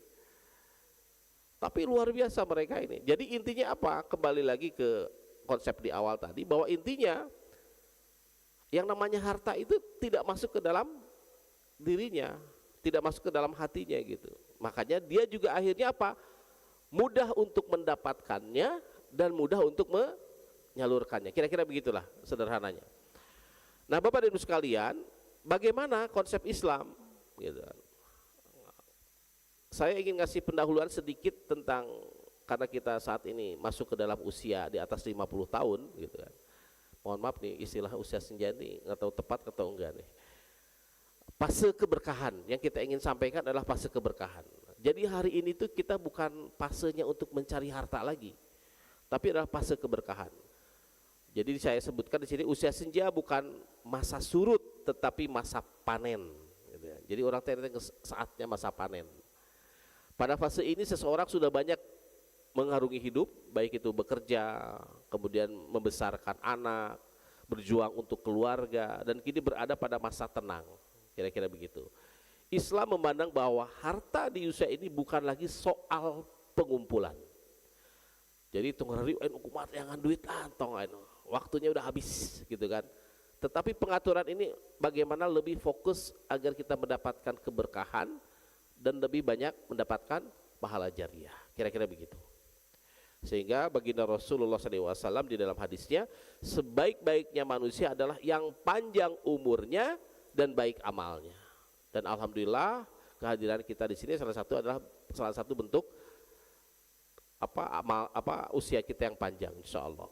Tapi luar biasa mereka ini. Jadi intinya apa? Kembali lagi ke konsep di awal tadi bahwa intinya yang namanya harta itu tidak masuk ke dalam dirinya, tidak masuk ke dalam hatinya gitu. Makanya dia juga akhirnya apa? Mudah untuk mendapatkannya dan mudah untuk menyalurkannya. Kira-kira begitulah sederhananya. Nah, Bapak dan Ibu sekalian, bagaimana konsep Islam? Gitu. Saya ingin ngasih pendahuluan sedikit tentang, karena kita saat ini masuk ke dalam usia di atas 50 tahun, gitu kan. Mohon maaf nih, istilah usia senja ini nggak tahu tepat atau enggak nih. Fase keberkahan yang kita ingin sampaikan adalah fase keberkahan. Jadi hari ini tuh kita bukan fasenya untuk mencari harta lagi, tapi adalah fase keberkahan. Jadi saya sebutkan di sini usia senja bukan masa surut, tetapi masa panen. Gitu ya. Jadi orang tanya saatnya masa panen. Pada fase ini seseorang sudah banyak mengarungi hidup, baik itu bekerja, kemudian membesarkan anak, berjuang untuk keluarga, dan kini berada pada masa tenang. Kira-kira begitu. Islam memandang bahwa harta di usia ini bukan lagi soal pengumpulan. Jadi tunggari kumat yang duit tong waktunya udah habis gitu kan. Tetapi pengaturan ini bagaimana lebih fokus agar kita mendapatkan keberkahan dan lebih banyak mendapatkan pahala jariah. Kira-kira begitu. Sehingga baginda Rasulullah SAW di dalam hadisnya, sebaik-baiknya manusia adalah yang panjang umurnya dan baik amalnya. Dan alhamdulillah kehadiran kita di sini salah satu bentuk usia kita yang panjang, insya Allah.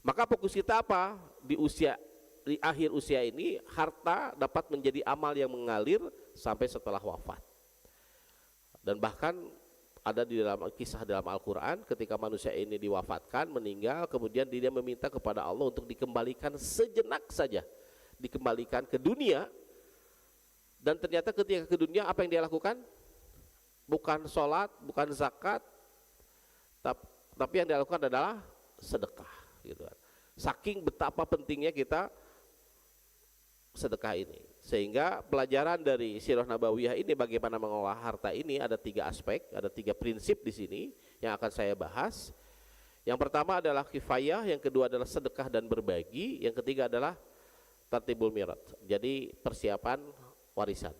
Maka fokus kita apa di akhir usia ini, harta dapat menjadi amal yang mengalir sampai setelah wafat. Dan bahkan ada di dalam kisah dalam Al-Quran ketika manusia ini diwafatkan, meninggal, kemudian dia meminta kepada Allah untuk dikembalikan sejenak saja, dikembalikan ke dunia. Dan ternyata ketika ke dunia apa yang dia lakukan? Bukan sholat, bukan zakat, tapi yang dia lakukan adalah sedekah, gitu kan. Saking betapa pentingnya kita sedekah ini, sehingga pelajaran dari Sirah Nabawiyah ini bagaimana mengolah harta ini ada 3 aspek, ada 3 prinsip di sini yang akan saya bahas. Yang pertama adalah kifayah, yang kedua adalah sedekah dan berbagi, yang ketiga adalah tartibul mirat, jadi persiapan warisan.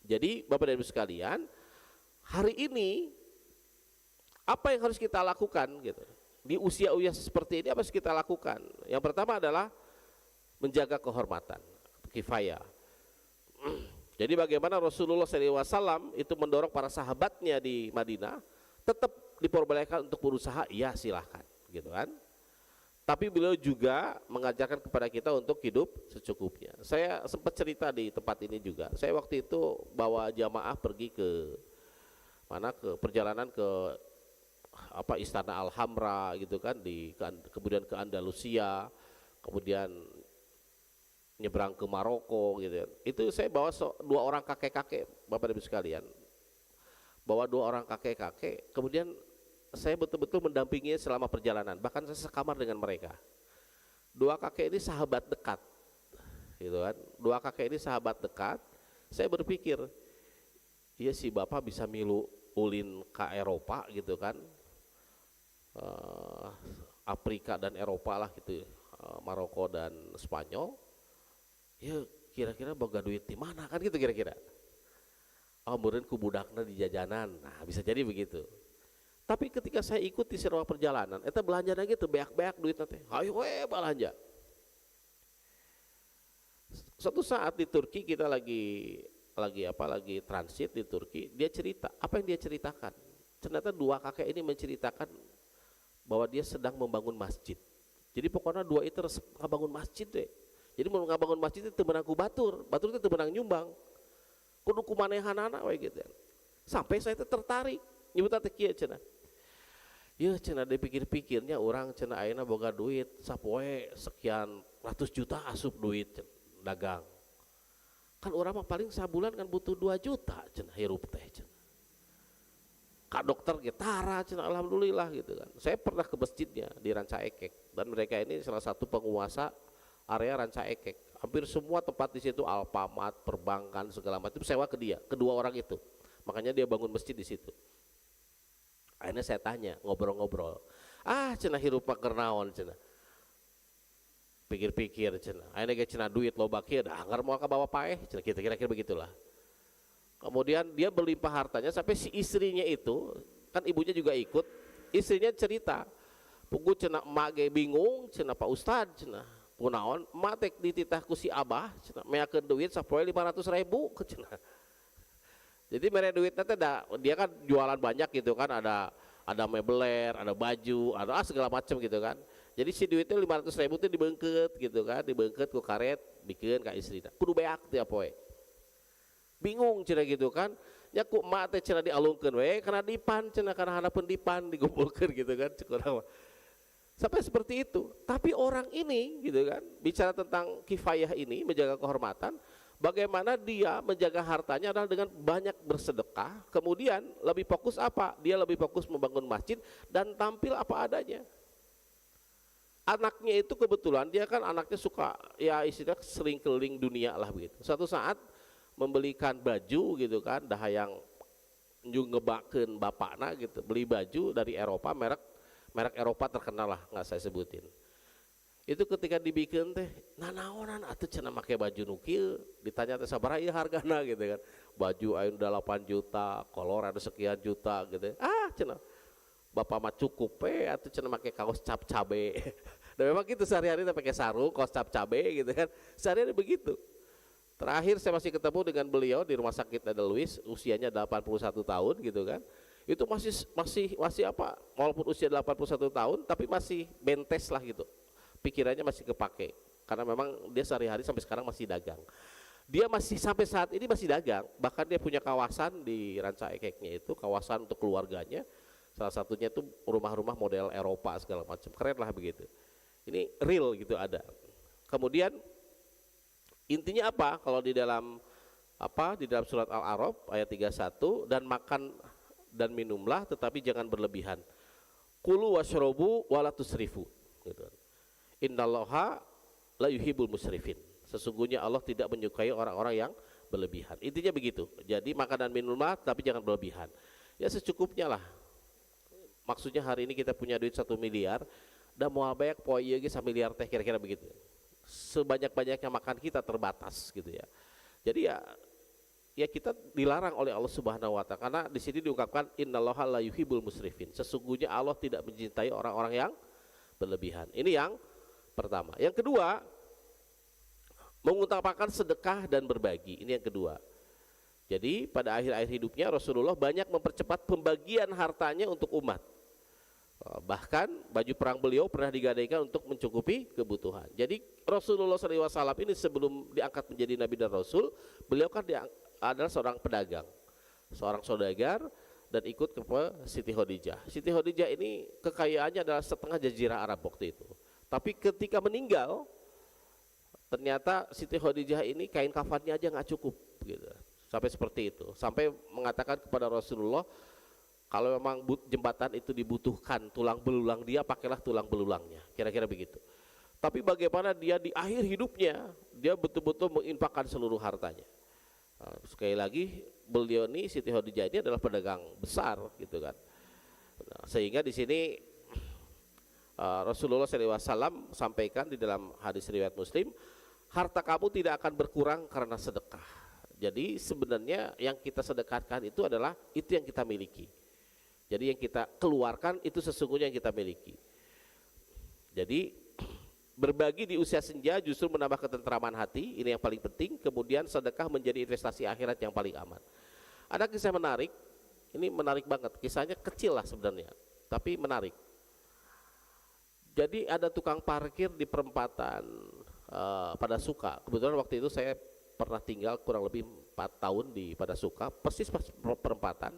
Jadi Bapak dan Ibu sekalian, hari ini apa yang harus kita lakukan gitu di usia-usia seperti ini? Apa yang harus kita lakukan? Yang pertama adalah menjaga kehormatan, kifayah. Jadi bagaimana Rasulullah SAW itu mendorong para sahabatnya di Madinah tetap diperbolehkan untuk berusaha, ya silahkan, gitu kan. Tapi beliau juga mengajarkan kepada kita untuk hidup secukupnya. Saya sempat cerita di tempat ini juga. Saya waktu itu bawa jamaah pergi ke perjalanan ke Istana Alhambra gitu kan, kemudian ke Andalusia, kemudian nyebrang ke Maroko gitu. Itu saya bawa 2 orang kakek-kakek, Bapak Ibu sekalian. Bawa 2 orang kakek-kakek, kemudian saya betul-betul mendampinginya selama perjalanan. Bahkan saya sekamar dengan mereka. 2 kakek ini sahabat dekat, gitu kan. 2 kakek ini sahabat dekat. Saya berpikir, iya sih Bapak bisa milu ulin ke Eropa gitu kan, Afrika dan Eropa lah gitu, Maroko dan Spanyol. Ya kira-kira boga duit di mana kan gitu kira-kira. Oh meureun ku budakna di jajanan. Nah, bisa jadi begitu. Tapi ketika saya ikut di selama perjalanan, eta belanjana gitu beak-beak duit teh. Hayu we belanja. Suatu saat di Turki kita lagi transit di Turki, dia cerita, apa yang dia ceritakan? Ternyata 2 kakek ini menceritakan bahwa dia sedang membangun masjid. Jadi pokoknya 2 itu resep ngabangun masjid deh. Jadi mau ngabangun masjid itu menang ku batur itu menang nyumbang. Kudu kumanehanana we gitu. Sampai saya tertarik, nyebut teh kieu cenah. Ya cenah dipikir-pikirnya orang cenah ayeuna boga duit sapoe sekian ratus juta asup duit dagang. Kan orang mah paling sabulan kan butuh 2 juta cenah hirup teh cenah. Kak dokter getara cenah alhamdulillah gitu kan. Saya pernah ke masjidnya di Ranca Ekek dan mereka ini salah satu penguasa area Ranca Ekek. Hampir semua tempat di situ, Alfamart, perbankan segala macam sewa ke dia, kedua orang itu. Makanya dia bangun masjid di situ. Akhirnya saya tanya, ngobrol-ngobrol. Cenah hirup keur naon cenah. Pikir-pikir cenah. Akhirnya ge cenah duit loba kieu dah anggar moal ka bawa paeh cenah, kira-kira begitulah. Kemudian dia berlimpah hartanya sampai si istrinya itu, kan ibunya juga ikut. Istrinya cerita, "Pugu cenah emak ge bingung cenah Pak Ustad cenah. Kunaon emak teh dititah ku si Abah cenah meakeun duit sapoe 500.000 cenah." Jadi mere duitnya teh dia kan jualan banyak gitu kan, ada mebeler, ada baju, ada segala macam gitu kan. Jadi si duitnya 500.000 itu dibeungkeut gitu kan, dibeungkeut ku karet, bikin ka istrina. Kudu beak tiap poe. Bingung cenah gitu kan. Nya ku emak teh cenah dialungkeun we kana dipan cenah kana hanapeun dipan digumpulkeun gitu kan cukurang. Sampai seperti itu. Tapi orang ini gitu kan, bicara tentang kifayah ini, menjaga kehormatan, bagaimana dia menjaga hartanya adalah dengan banyak bersedekah, kemudian lebih fokus apa? Dia lebih fokus membangun masjid dan tampil apa adanya. Anaknya itu kebetulan dia kan anaknya suka ya istilahnya sering keliling dunia lah begitu. Suatu saat membelikan baju gitu kan, dah yang ngebakeun bapakna gitu, beli baju dari Eropa merek Eropa terkenal lah, nggak saya sebutin. Itu ketika dibikin teh nanaonan atuh cenah make baju nu kieu, ditanya teh sabaraha ieu hargana gitu kan. Baju aya 8 juta, kolor ada sekian juta gitu. Cenah bapak mah cukup atuh cenah make kaos cap cabe. Dan memang gitu sehari-hari teh pakai sarung, kaos cap cabe gitu kan. Sehari-hari begitu. Terakhir saya masih ketemu dengan beliau di rumah sakit Edelweiss, usianya 81 tahun gitu kan. Itu masih apa? Walaupun usia 81 tahun tapi masih bentes lah gitu. Pikirannya masih kepake karena memang dia sehari-hari sampai sekarang masih dagang. Dia masih sampai saat ini masih dagang, bahkan dia punya kawasan di Ranca Ekeknya itu, kawasan untuk keluarganya. Salah satunya itu rumah-rumah model Eropa segala macam, keren lah begitu. Ini real gitu ada. Kemudian intinya apa? Kalau di dalam surat Al-A'raf ayat 31, dan makan dan minumlah tetapi jangan berlebihan. Kulu washrobu wala tusrifu gitu. Innallaha la yuhibbul musrifin. Sesungguhnya Allah tidak menyukai orang-orang yang berlebihan. Intinya begitu. Jadi makan dan minumlah tapi jangan berlebihan. Ya secukupnya lah. Maksudnya hari ini kita punya duit 1 miliar dan mau banyak poe ieu ge 1 miliar teh kira-kira begitu. Sebanyak-banyaknya makan kita terbatas gitu ya. Jadi ya kita dilarang oleh Allah Subhanahu wa taala karena di sini diungkapkan innallaha la yuhibbul musrifin. Sesungguhnya Allah tidak mencintai orang-orang yang berlebihan. Ini yang pertama. Yang kedua, mengutamakan sedekah dan berbagi. Ini yang kedua. Jadi pada akhir-akhir hidupnya Rasulullah banyak mempercepat pembagian hartanya untuk umat. Bahkan baju perang beliau pernah digadaikan untuk mencukupi kebutuhan. Jadi Rasulullah SAW ini sebelum diangkat menjadi Nabi dan Rasul, beliau kan adalah seorang pedagang, seorang saudagar, dan ikut ke Siti Khadijah. Siti Khadijah ini kekayaannya adalah setengah jazirah Arab waktu itu. Tapi ketika meninggal, ternyata Siti Khadijah ini kain kafannya aja nggak cukup, gitu. Sampai seperti itu. Sampai mengatakan kepada Rasulullah, kalau memang jembatan itu dibutuhkan tulang belulang dia, pakailah tulang belulangnya. Kira-kira begitu. Tapi bagaimana dia di akhir hidupnya, dia betul-betul menginfakkan seluruh hartanya. Sekali lagi, beliau ini Siti Khadijah ini adalah pedagang besar, gitu kan. Sehingga di sini Rasulullah SAW sampaikan di dalam hadis riwayat Muslim, harta kamu tidak akan berkurang karena sedekah. Jadi sebenarnya yang kita sedekahkan itu adalah itu yang kita miliki. Jadi yang kita keluarkan itu sesungguhnya yang kita miliki. Jadi berbagi di usia senja justru menambah ketentraman hati, ini yang paling penting. Kemudian sedekah menjadi investasi akhirat yang paling aman. Ada kisah menarik, ini menarik banget, kisahnya kecil lah sebenarnya, tapi menarik. Jadi ada tukang parkir di perempatan pada Suka. Kebetulan waktu itu saya pernah tinggal kurang lebih 4 tahun di pada Suka, persis pas perempatan.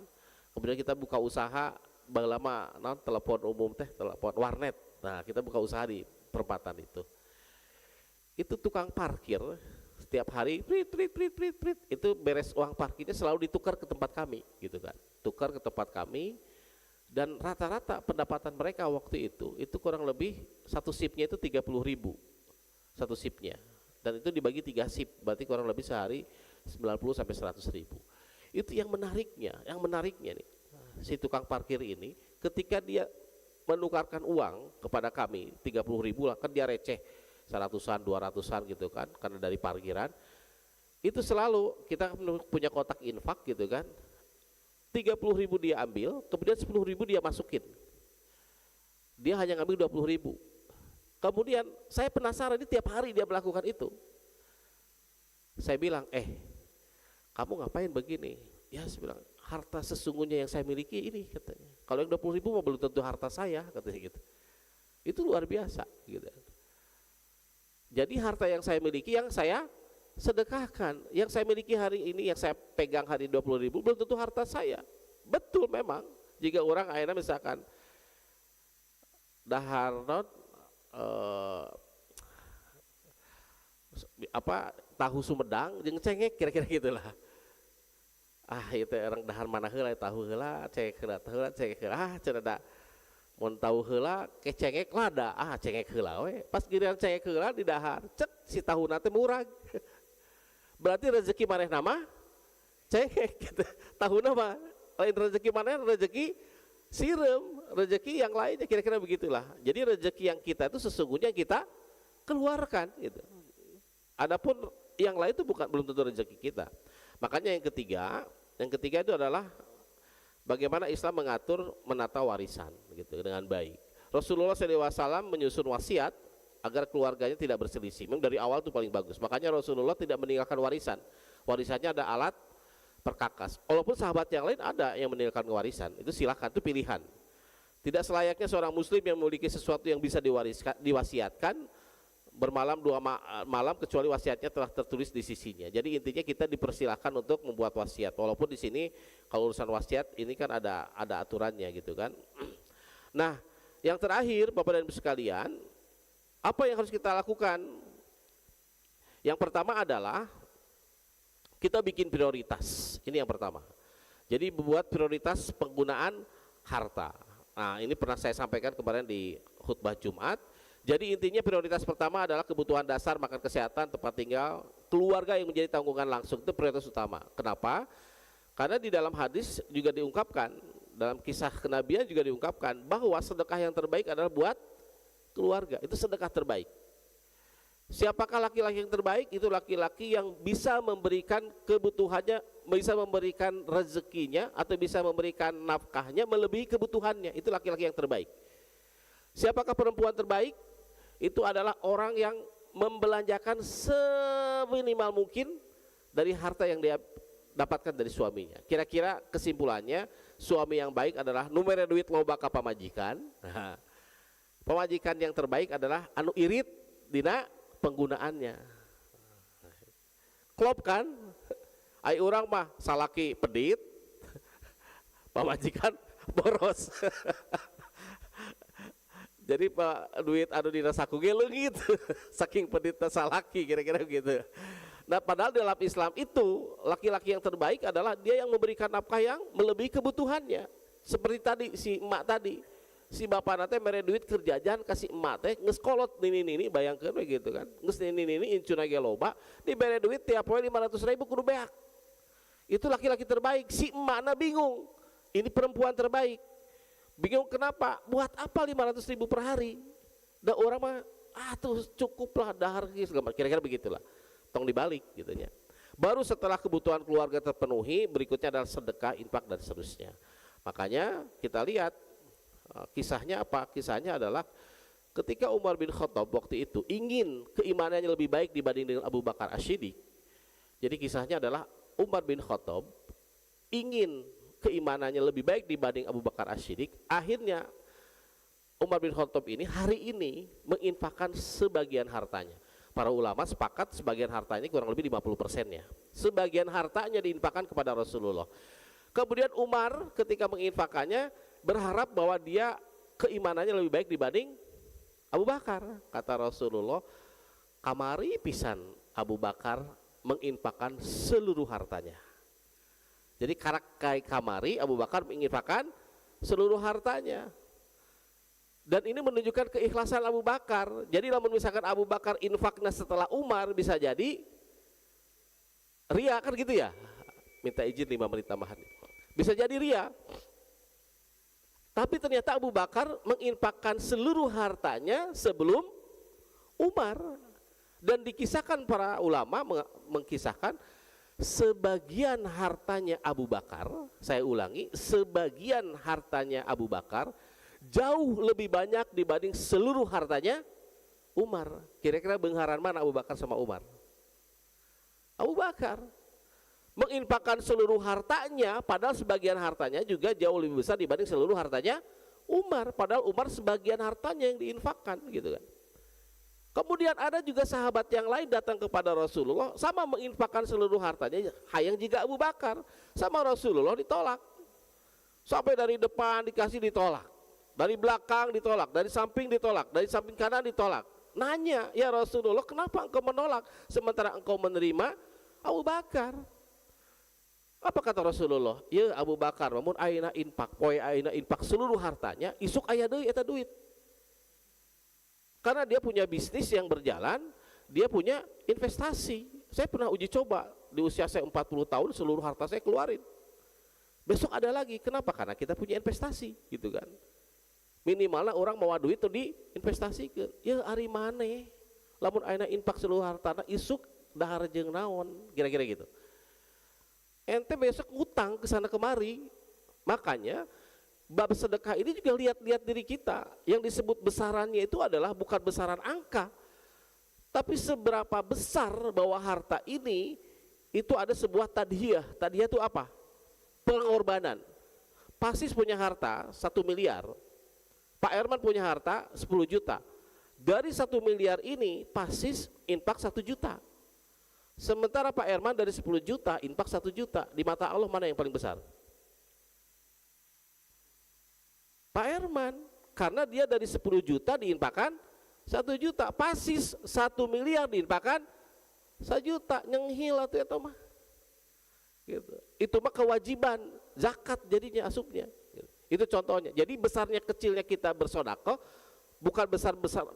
Kemudian kita buka usaha, bang lama telepon umum telepon warnet. Nah kita buka usaha di perempatan itu. Itu tukang parkir setiap hari prit, itu beres uang parkirnya selalu ditukar ke tempat kami, gitu kan. Tukar ke tempat kami. Dan rata-rata pendapatan mereka waktu itu kurang lebih satu sipnya itu 30.000 satu sipnya, dan itu dibagi 3 sip, berarti kurang lebih sehari 90 sampai 100.000. Itu yang menariknya nih, si tukang parkir ini ketika dia menukarkan uang kepada kami 30.000 lah, kan dia receh 100-an 200-an gitu kan, karena dari parkiran itu selalu kita punya kotak infak gitu kan. 30.000 dia ambil, kemudian 10.000 dia masukin. Dia hanya ngambil 20.000. Kemudian saya penasaran, ini tiap hari dia melakukan itu. Saya bilang, kamu ngapain begini? Ya saya bilang, harta sesungguhnya yang saya miliki ini katanya. Kalau yang 20.000 mah belum tentu harta saya katanya gitu. Itu luar biasa gitu. Jadi harta yang saya miliki yang saya sedekahkan, yang saya miliki hari ini, yang saya pegang hari 20.000 belum tentu harta saya. Betul memang, jika orang akhirnya misalkan daharnot tahu Sumedang jeung cengek kira-kira gitulah. Itu orang dahar mana heula tahu heula, cengek heula, tahu heula, cengek heula. Cenah da mun tahu heula ke cengek lada, cengek heula we. Pas giliran cengek heula di dahar, cek si tahuna teh murag. Berarti rezeki maneh nama cengek gitu. Tahunna mah lain rezeki maneh, rezeki sirem, rezeki yang lainnya, kira-kira begitulah. Jadi rezeki yang kita itu sesungguhnya kita keluarkan gitu. Adapun yang lain itu belum tentu rezeki kita. Makanya yang ketiga itu adalah bagaimana Islam mengatur menata warisan gitu dengan baik. Rasulullah SAW menyusun wasiat agar keluarganya tidak berselisih. Memang dari awal itu paling bagus. Makanya Rasulullah tidak meninggalkan warisan. Warisannya ada alat perkakas. Walaupun sahabat yang lain ada yang meninggalkan warisan, itu silakan, itu pilihan. Tidak selayaknya seorang muslim yang memiliki sesuatu yang bisa diwasiatkan bermalam 2 malam kecuali wasiatnya telah tertulis di sisinya. Jadi intinya kita dipersilahkan untuk membuat wasiat. Walaupun di sini kalau urusan wasiat ini kan ada aturannya gitu kan. Nah, yang terakhir Bapak dan Ibu sekalian, apa yang harus kita lakukan? Yang pertama adalah kita bikin prioritas. Ini yang pertama. Jadi membuat prioritas penggunaan harta. Nah, ini pernah saya sampaikan kemarin di khutbah Jumat. Jadi intinya prioritas pertama adalah kebutuhan dasar, makan, kesehatan, tempat tinggal, keluarga yang menjadi tanggungan langsung, itu prioritas utama. Kenapa? Karena di dalam hadis juga diungkapkan, dalam kisah kenabian juga diungkapkan bahwa sedekah yang terbaik adalah buat keluarga. Itu sedekah terbaik. Siapakah laki-laki yang terbaik? Itu laki-laki yang bisa memberikan kebutuhannya, bisa memberikan rezekinya, atau bisa memberikan nafkahnya melebihi kebutuhannya. Itu laki-laki yang terbaik. Siapakah perempuan terbaik? Itu adalah orang yang membelanjakan seminimal mungkin dari harta yang dia dapatkan dari suaminya. Kira-kira kesimpulannya, suami yang baik adalah numere duit loba ka pamajikan. Nah, pemajikan yang terbaik adalah anu irit dina penggunaannya. Klop kan? Ai urang mah salaki pedit, pamajikan boros. Jadi Pak duit anu dina saku ge leungit, saking peditna salaki, kira-kira gitu. Nah, padahal dalam Islam itu laki-laki yang terbaik adalah dia yang memberikan nafkah yang melebihi kebutuhannya. Seperti tadi si emak tadi, si bapak nate mere duit kerjaan kasih emak teh geus kolot nini bayangkeun we gitu kan. Geus nini incuna ge loba, dibere duit tiap poe 500.000 kudu beak. Itu laki-laki terbaik. Si emakna bingung. Ini perempuan terbaik. Bingung kenapa? Buat apa 500.000 per hari? Da orang mah tuh cukuplah dahar kira-kira begitulah. Tong dibalik gitu nya. Baru setelah kebutuhan keluarga terpenuhi, berikutnya adalah sedekah, infak dan seterusnya. Makanya kita lihat kisahnya apa? Kisahnya adalah ketika Umar bin Khattab waktu itu ingin keimanannya lebih baik dibanding dengan Abu Bakar As-Siddiq. Jadi kisahnya adalah Umar bin Khattab ingin keimanannya lebih baik dibanding Abu Bakar As-Siddiq. Akhirnya Umar bin Khattab ini hari ini menginfakkan sebagian hartanya. Para ulama sepakat sebagian hartanya kurang lebih 50%-nya. Sebagian hartanya diinfakkan kepada Rasulullah. Kemudian Umar ketika menginfakannya berharap bahwa dia keimanannya lebih baik dibanding Abu Bakar. Kata Rasulullah, kamari pisan Abu Bakar menginfakkan seluruh hartanya. Jadi karakai kamari Abu Bakar menginfakkan seluruh hartanya. Dan ini menunjukkan keikhlasan Abu Bakar. Jadi kalau misalkan Abu Bakar infaknya setelah Umar, bisa jadi ria kan gitu ya. Minta izin 5 menit tambahan. Bisa jadi ria. Tapi ternyata Abu Bakar menginfakkan seluruh hartanya sebelum Umar. Dan dikisahkan para ulama mengkisahkan sebagian hartanya Abu Bakar, saya ulangi, sebagian hartanya Abu Bakar jauh lebih banyak dibanding seluruh hartanya Umar. Kira-kira bengharan mana Abu Bakar sama Umar? Abu Bakar menginfakkan seluruh hartanya, padahal sebagian hartanya juga jauh lebih besar dibanding seluruh hartanya Umar. Padahal Umar sebagian hartanya yang diinfakkan gitu kan. Kemudian ada juga sahabat yang lain datang kepada Rasulullah sama menginfakkan seluruh hartanya, hayang juga Abu Bakar, sama Rasulullah ditolak. Sampai dari depan dikasih ditolak, dari belakang ditolak, dari samping ditolak, dari samping kanan ditolak. Nanya, ya Rasulullah, kenapa engkau menolak sementara engkau menerima Abu Bakar? Apa kata Rasulullah? Ya Abu Bakar, namun aina infak, poe aina infak seluruh hartanya, isuk aya deui eta duit. Karena dia punya bisnis yang berjalan, dia punya investasi. Saya pernah uji coba di usia saya 40 tahun seluruh harta saya keluarin. Besok ada lagi, kenapa? Karena kita punya investasi, gitu kan. Minimalnya orang mau duit itu diinvestasikan. Ya ari maneh, Lamun ayeuna infak seluruh hartana isuk dahar jeung naon, kira-kira gitu. Ente besok ngutang ke sana kemari. Makanya bab sedekah ini juga lihat-lihat diri kita. Yang disebut besarannya itu adalah bukan besaran angka, tapi seberapa besar bahwa harta ini itu ada sebuah tadhiyah. Tadhiyah itu apa? Pengorbanan. Pasis punya harta 1 miliar, Pak Herman punya harta 10 juta. Dari 1 miliar ini Pasis infak 1 juta. Sementara Pak Herman dari 10 juta infak 1 juta. Di mata Allah mana yang paling besar? Pak Herman, karena dia dari 10 juta diinfakkan 1 juta. Pasis 1 miliar diinfakkan 1 juta. Nyenghil atau itu mah. Gitu. Itu mah kewajiban zakat jadinya asupnya. Gitu. Itu contohnya. Jadi besarnya kecilnya kita bersedekah bukan besar-besar,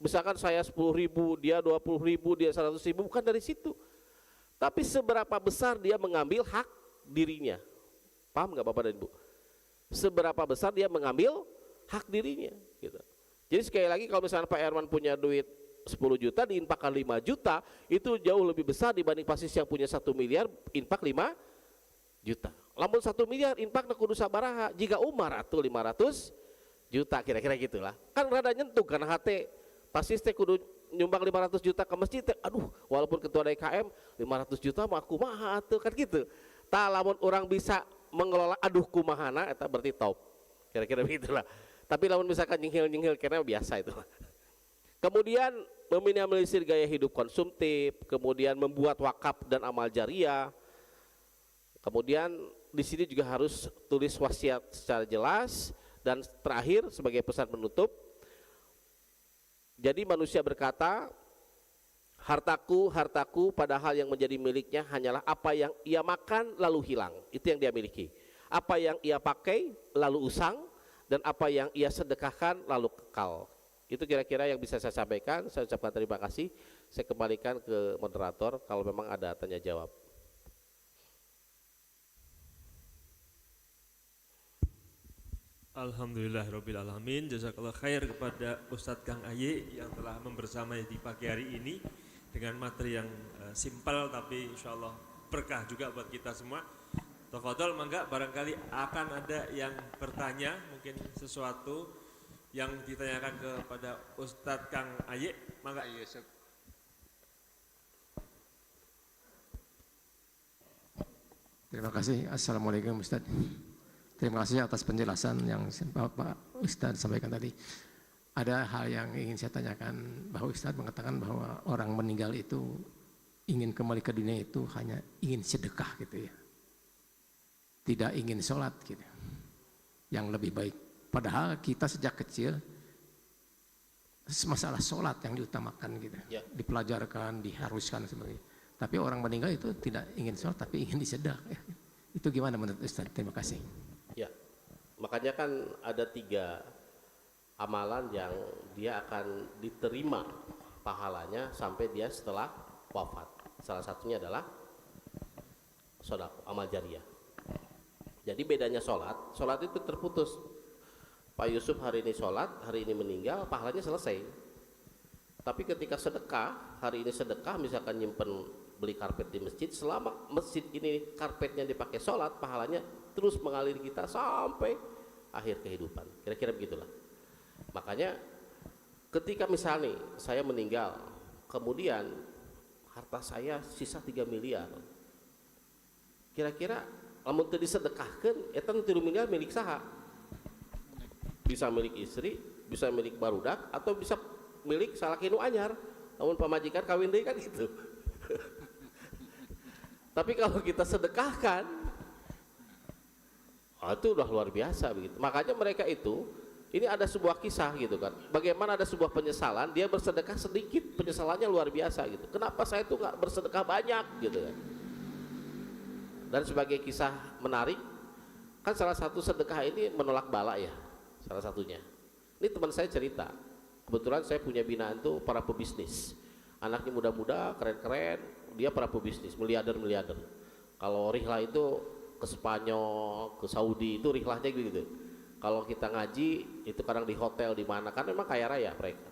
misalkan saya 10.000, dia 20.000, dia 100.000, bukan dari situ. Tapi seberapa besar dia mengambil hak dirinya. Paham nggak Bapak dan Ibu? Seberapa besar dia mengambil hak dirinya. Gitu. Jadi sekali lagi kalau misalnya Pak Herman punya duit 10 juta diinfakkan 5 juta, itu jauh lebih besar dibanding Pasis yang punya 1 miliar infak 5 juta. Lamun 1 miliar infak kudu sabaraha, jika Umar atau 500 juta kira-kira gitulah. Kan rada nyentuh kan hati Pasis teh kudu nyumbang 500 juta ke masjid teh. Aduh, walaupun ketua DKM 500 juta mah kumaha atuh kan gitu. Tah lamun orang bisa mengelola aduh kumahana eta berarti top. Kira-kira begitulah. Tapi lamun misalkan nyinghil-nyinghil karena biasa itu. Kemudian meminimalisir gaya hidup konsumtif, kemudian membuat wakaf dan amal jariah. Kemudian di sini juga harus tulis wasiat secara jelas. Dan terakhir sebagai pesan penutup, jadi manusia berkata, hartaku, hartaku, padahal yang menjadi miliknya hanyalah apa yang ia makan lalu hilang, itu yang dia miliki. Apa yang ia pakai lalu usang, dan apa yang ia sedekahkan lalu kekal. Itu kira-kira yang bisa saya sampaikan. Saya ucapkan terima kasih. Saya kembalikan ke moderator kalau memang ada tanya jawab. Alhamdulillahirrabbilalamin. Jazakallah khair kepada Ustadz Kang Aye yang telah membersamai di pagi hari ini dengan materi yang simpel tapi insya Allah berkah juga buat kita semua. Tafadhol, mangga barangkali akan ada yang bertanya, mungkin sesuatu yang ditanyakan kepada Ustadz Kang Aye. Mangga. Terima kasih. Assalamualaikum Ustadz. Terima kasih atas penjelasan yang Pak Ustadz sampaikan tadi. Ada hal yang ingin saya tanyakan, bahwa Ustadz mengatakan bahwa orang meninggal itu ingin kembali ke dunia itu hanya ingin sedekah gitu ya, tidak ingin sholat gitu, yang lebih baik. Padahal kita sejak kecil masalah sholat yang diutamakan gitu, ya, dipelajarkan, diharuskan sebagainya. Tapi orang meninggal itu tidak ingin sholat tapi ingin disedekah. Ya. Itu gimana menurut Ustadz? Terima kasih. Ya, makanya kan ada 3 amalan yang dia akan diterima pahalanya sampai dia setelah wafat. Salah satunya adalah sedekah, amal jariah. Jadi bedanya sholat itu terputus. Pak Yusuf hari ini sholat, hari ini meninggal, pahalanya selesai. Tapi ketika sedekah, hari ini sedekah misalkan nyimpen beli karpet di masjid, selama masjid ini karpetnya dipakai sholat, pahalanya terus mengalir kita sampai akhir kehidupan. Kira-kira begitulah. Makanya ketika misalnya saya meninggal, kemudian harta saya sisa 3 miliar, kira-kira lamun teu disedekahkeun eta 3 miliar milik saha? Bisa milik istri, bisa milik barudak, atau bisa milik salaki nu anyar. Namun pamajikan kawin deui kan gitu. Tapi kalau kita sedekahkan, itu udah luar biasa begitu. Makanya mereka itu, ini ada sebuah kisah gitu kan. Bagaimana ada sebuah penyesalan, dia bersedekah sedikit, penyesalannya luar biasa gitu. Kenapa saya itu nggak bersedekah banyak gitu kan? Dan sebagai kisah menarik, kan salah satu sedekah ini menolak bala ya, salah satunya. Ini teman saya cerita, kebetulan saya punya binaan tuh para pebisnis. Anaknya muda-muda, keren-keren, dia para pebisnis, miliarder. Kalau rihlah itu ke Spanyol, ke Saudi, itu rihlahnya gitu. Kalau kita ngaji itu kadang di hotel di mana, kan memang kaya raya mereka.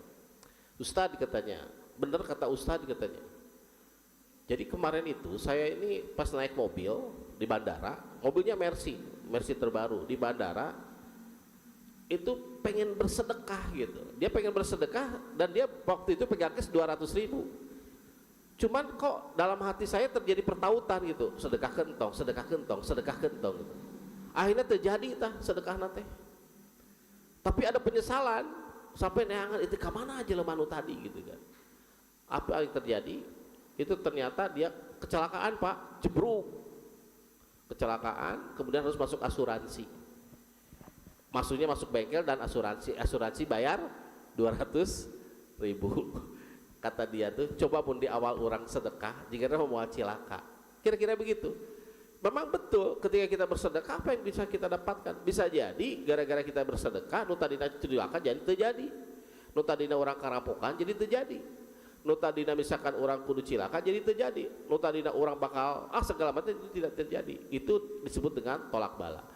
Ustadz katanya, bener kata Ustadz katanya. Jadi kemarin itu saya ini pas naik mobil di bandara, mobilnya Mercy terbaru di bandara, itu pengen bersedekah gitu. Dia pengen bersedekah dan dia waktu itu pegang cash 200.000. Cuman kok dalam hati saya terjadi pertautan gitu, sedekah kentong gitu. Akhirnya terjadi sedekah nate. Tapi ada penyesalan sampai neangan itu kemana aja lemanu tadi gitu kan. Apa yang terjadi? Itu ternyata dia kecelakaan Pak, jebruk. Kecelakaan, kemudian harus masuk asuransi. Maksudnya masuk bengkel dan asuransi bayar 200.000. Kata dia tuh, coba pun di awal orang sedekah, jika mau cilaka. Kira-kira begitu. Memang betul, ketika kita bersedekah apa yang bisa kita dapatkan? Bisa jadi gara-gara kita bersedekah, nu tadina cilaka jadi terjadi. Nu tadina orang karampokan jadi terjadi. Nu tadina misalkan orang kudu cilaka jadi terjadi. Nu tadina orang bakal segala macam itu tidak terjadi. Itu disebut dengan tolak bala.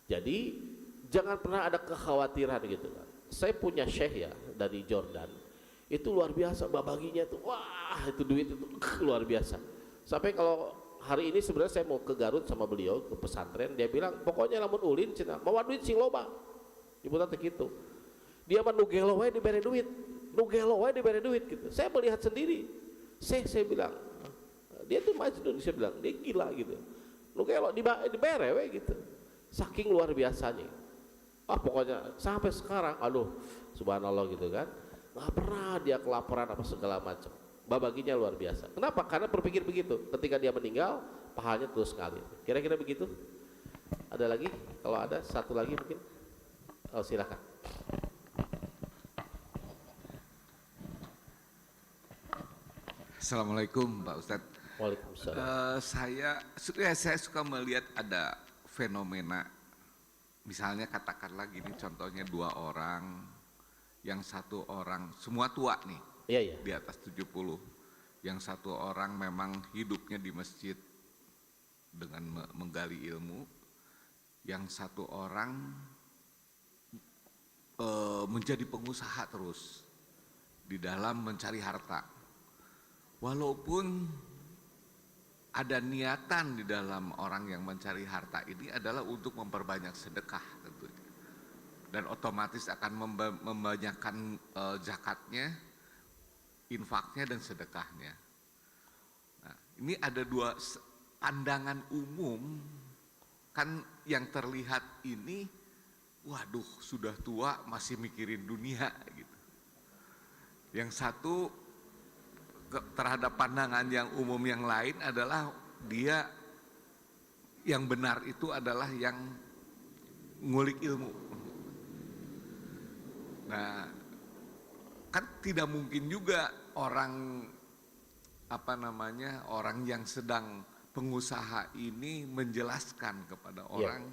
Jadi jangan pernah ada kekhawatiran gitu kan. Saya punya syekh ya dari Jordan. Itu luar biasa baginya tuh, wah itu duit itu luar biasa. Sampai kalau hari ini sebenarnya saya mau ke Garut sama beliau ke pesantren, dia bilang pokoknya lamun ulin cina mau duit sing loba, ibu tante gitu. Dia mah nugelo wae dibere duit, gitu. Saya melihat sendiri, saya bilang dia tuh majnun, saya bilang dia gila gitu. Nugelo dibere wae gitu, saking luar biasanya. Pokoknya sampai sekarang, aduh subhanallah gitu kan. Nggak pernah dia kelaparan apa segala macam. Baginya luar biasa. Kenapa? Karena berpikir begitu. Ketika dia meninggal, pahalanya terus ngalir. Kira-kira begitu. Ada lagi? Kalau ada satu lagi mungkin. Oh silakan. Assalamualaikum Pak Ustadz. Waalaikumsalam. Saya suka melihat ada fenomena. Misalnya katakanlah gini, contohnya 2 orang. Yang 1 orang semua tua nih, Iya. di atas 70. Yang 1 orang memang hidupnya di masjid dengan menggali ilmu. Yang 1 orang menjadi pengusaha terus di dalam mencari harta. Walaupun ada niatan di dalam orang yang mencari harta ini adalah untuk memperbanyak sedekah tentunya. Dan otomatis akan membanyakkan zakatnya, infaknya dan sedekahnya. Nah, ini ada 2 pandangan umum kan yang terlihat ini, waduh sudah tua masih mikirin dunia gitu. Yang satu terhadap pandangan yang umum yang lain adalah dia yang benar itu adalah yang ngulik ilmu. Nah, kan tidak mungkin juga orang orang yang sedang pengusaha ini menjelaskan kepada orang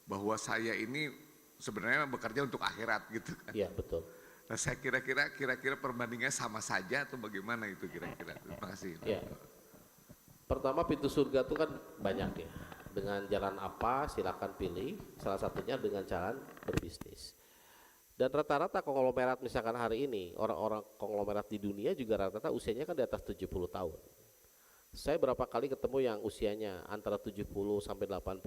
bahwa saya ini sebenarnya bekerja untuk akhirat gitu kan. Iya, betul. Nah, saya kira-kira perbandingannya sama saja atau bagaimana itu kira-kira? Terima kasih. Iya. Pertama pintu surga itu kan banyak ya. Dengan jalan apa silakan pilih. Salah satunya dengan jalan berbisnis. Dan rata-rata konglomerat misalkan hari ini, orang-orang konglomerat di dunia juga rata-rata usianya kan di atas 70 tahun. Saya berapa kali ketemu yang usianya antara 70 sampai 80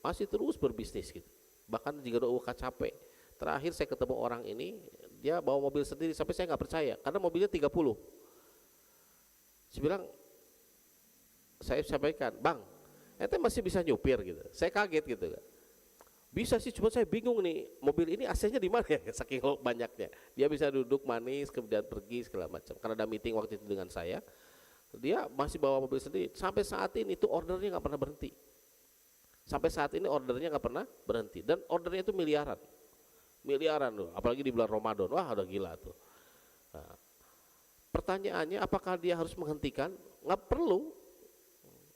masih terus berbisnis gitu. Bahkan jika udah capek. Terakhir saya ketemu orang ini, dia bawa mobil sendiri sampai saya nggak percaya karena mobilnya 30. Saya bilang, saya sampaikan, "Bang, ente masih bisa nyupir gitu." Saya kaget gitu kan. Bisa sih, cuma saya bingung nih, mobil ini AC-nya di mana ya, saking banyaknya. Dia bisa duduk manis, kemudian pergi segala macam. Karena ada meeting waktu itu dengan saya, dia masih bawa mobil sendiri. Sampai saat ini tuh ordernya nggak pernah berhenti. Sampai saat ini ordernya nggak pernah berhenti. Dan ordernya itu miliaran tuh. Apalagi di bulan Ramadan, wah udah gila tuh. Nah, pertanyaannya, apakah dia harus menghentikan? Nggak perlu.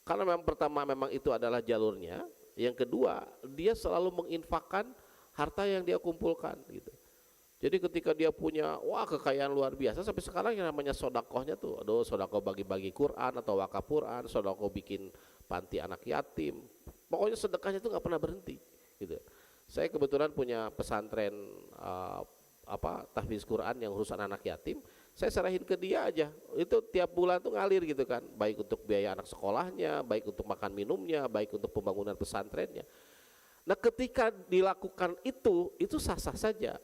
Karena memang pertama memang itu adalah jalurnya. Yang kedua, dia selalu menginfakkan harta yang dia kumpulkan gitu. Jadi ketika dia punya kekayaan luar biasa, sampai sekarang yang namanya sodakohnya tuh, sodakoh bagi-bagi Quran atau wakaf Quran, sodakoh bikin panti anak yatim, pokoknya sedekahnya itu nggak pernah berhenti gitu. Saya kebetulan punya pesantren tahfiz Quran yang urusan anak yatim, saya serahin ke dia aja. Itu tiap bulan tuh ngalir gitu kan, baik untuk biaya anak sekolahnya, baik untuk makan minumnya, baik untuk pembangunan pesantrennya. Nah ketika dilakukan itu sah-sah saja.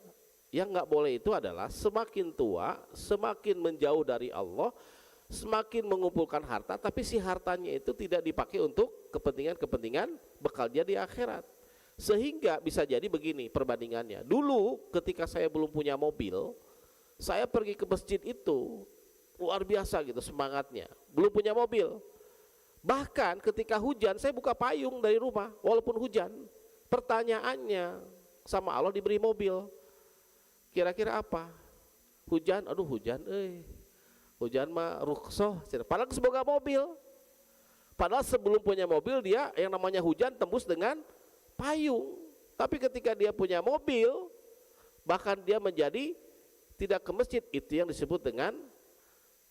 Yang nggak boleh itu adalah semakin tua, semakin menjauh dari Allah, semakin mengumpulkan harta, tapi si hartanya itu tidak dipakai untuk kepentingan-kepentingan bekal dia di akhirat. Sehingga bisa jadi begini perbandingannya. Dulu ketika saya belum punya mobil, saya pergi ke masjid itu luar biasa gitu semangatnya. Belum punya mobil. Bahkan ketika hujan saya buka payung dari rumah walaupun hujan. Pertanyaannya, sama Allah diberi mobil. Kira-kira apa? Hujan, aduh hujan hujan mah rukhsah. Padahal semoga mobil. Padahal sebelum punya mobil dia yang namanya hujan tembus dengan payung. Tapi ketika dia punya mobil, bahkan dia menjadi tidak ke masjid, itu yang disebut dengan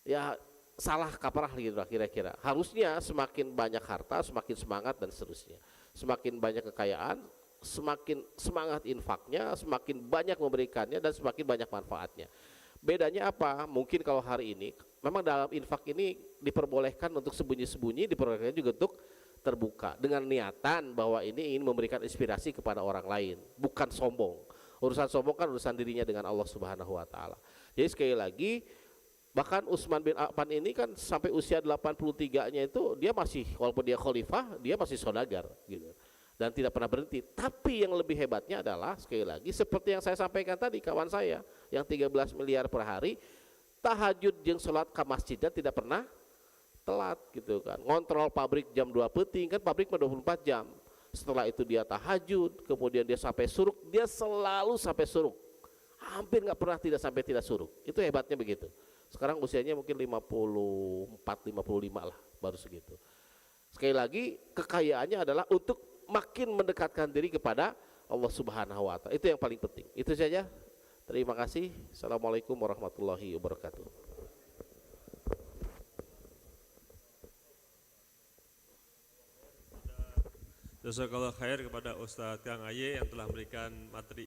ya salah kaprah gitu lah kira-kira. Harusnya semakin banyak harta, semakin semangat dan seterusnya. Semakin banyak kekayaan, semakin semangat infaknya, semakin banyak memberikannya dan semakin banyak manfaatnya. Bedanya apa? Mungkin kalau hari ini memang dalam infak ini diperbolehkan untuk sembunyi-sembunyi, diperbolehkan juga untuk terbuka dengan niatan bahwa ini ingin memberikan inspirasi kepada orang lain, bukan sombong. Urusan sombong kan urusan dirinya dengan Allah Subhanahu wa taala. Jadi sekali lagi, bahkan Utsman bin Affan ini kan sampai usia 83-nya itu dia masih, walaupun dia khalifah, dia masih saudagar gitu. Dan tidak pernah berhenti. Tapi yang lebih hebatnya adalah sekali lagi seperti yang saya sampaikan tadi kawan saya yang 13 miliar per hari, tahajud jeung sholat ke masjidnya tidak pernah telat gitu kan. Ngontrol pabrik jam 2 peting kan, pabrik 24 jam. Setelah itu dia tahajud, kemudian dia sampai suruk, dia selalu sampai suruk. Hampir nggak pernah tidak sampai tidak suruk. Itu hebatnya begitu. Sekarang usianya mungkin 54, 55 lah baru segitu. Sekali lagi kekayaannya adalah untuk makin mendekatkan diri kepada Allah Subhanahu wa taala. Itu yang paling penting. Itu saja. Terima kasih. Assalamualaikum warahmatullahi wabarakatuh. Jazakallah khair kepada Ustadz Kang Aye yang telah memberikan materi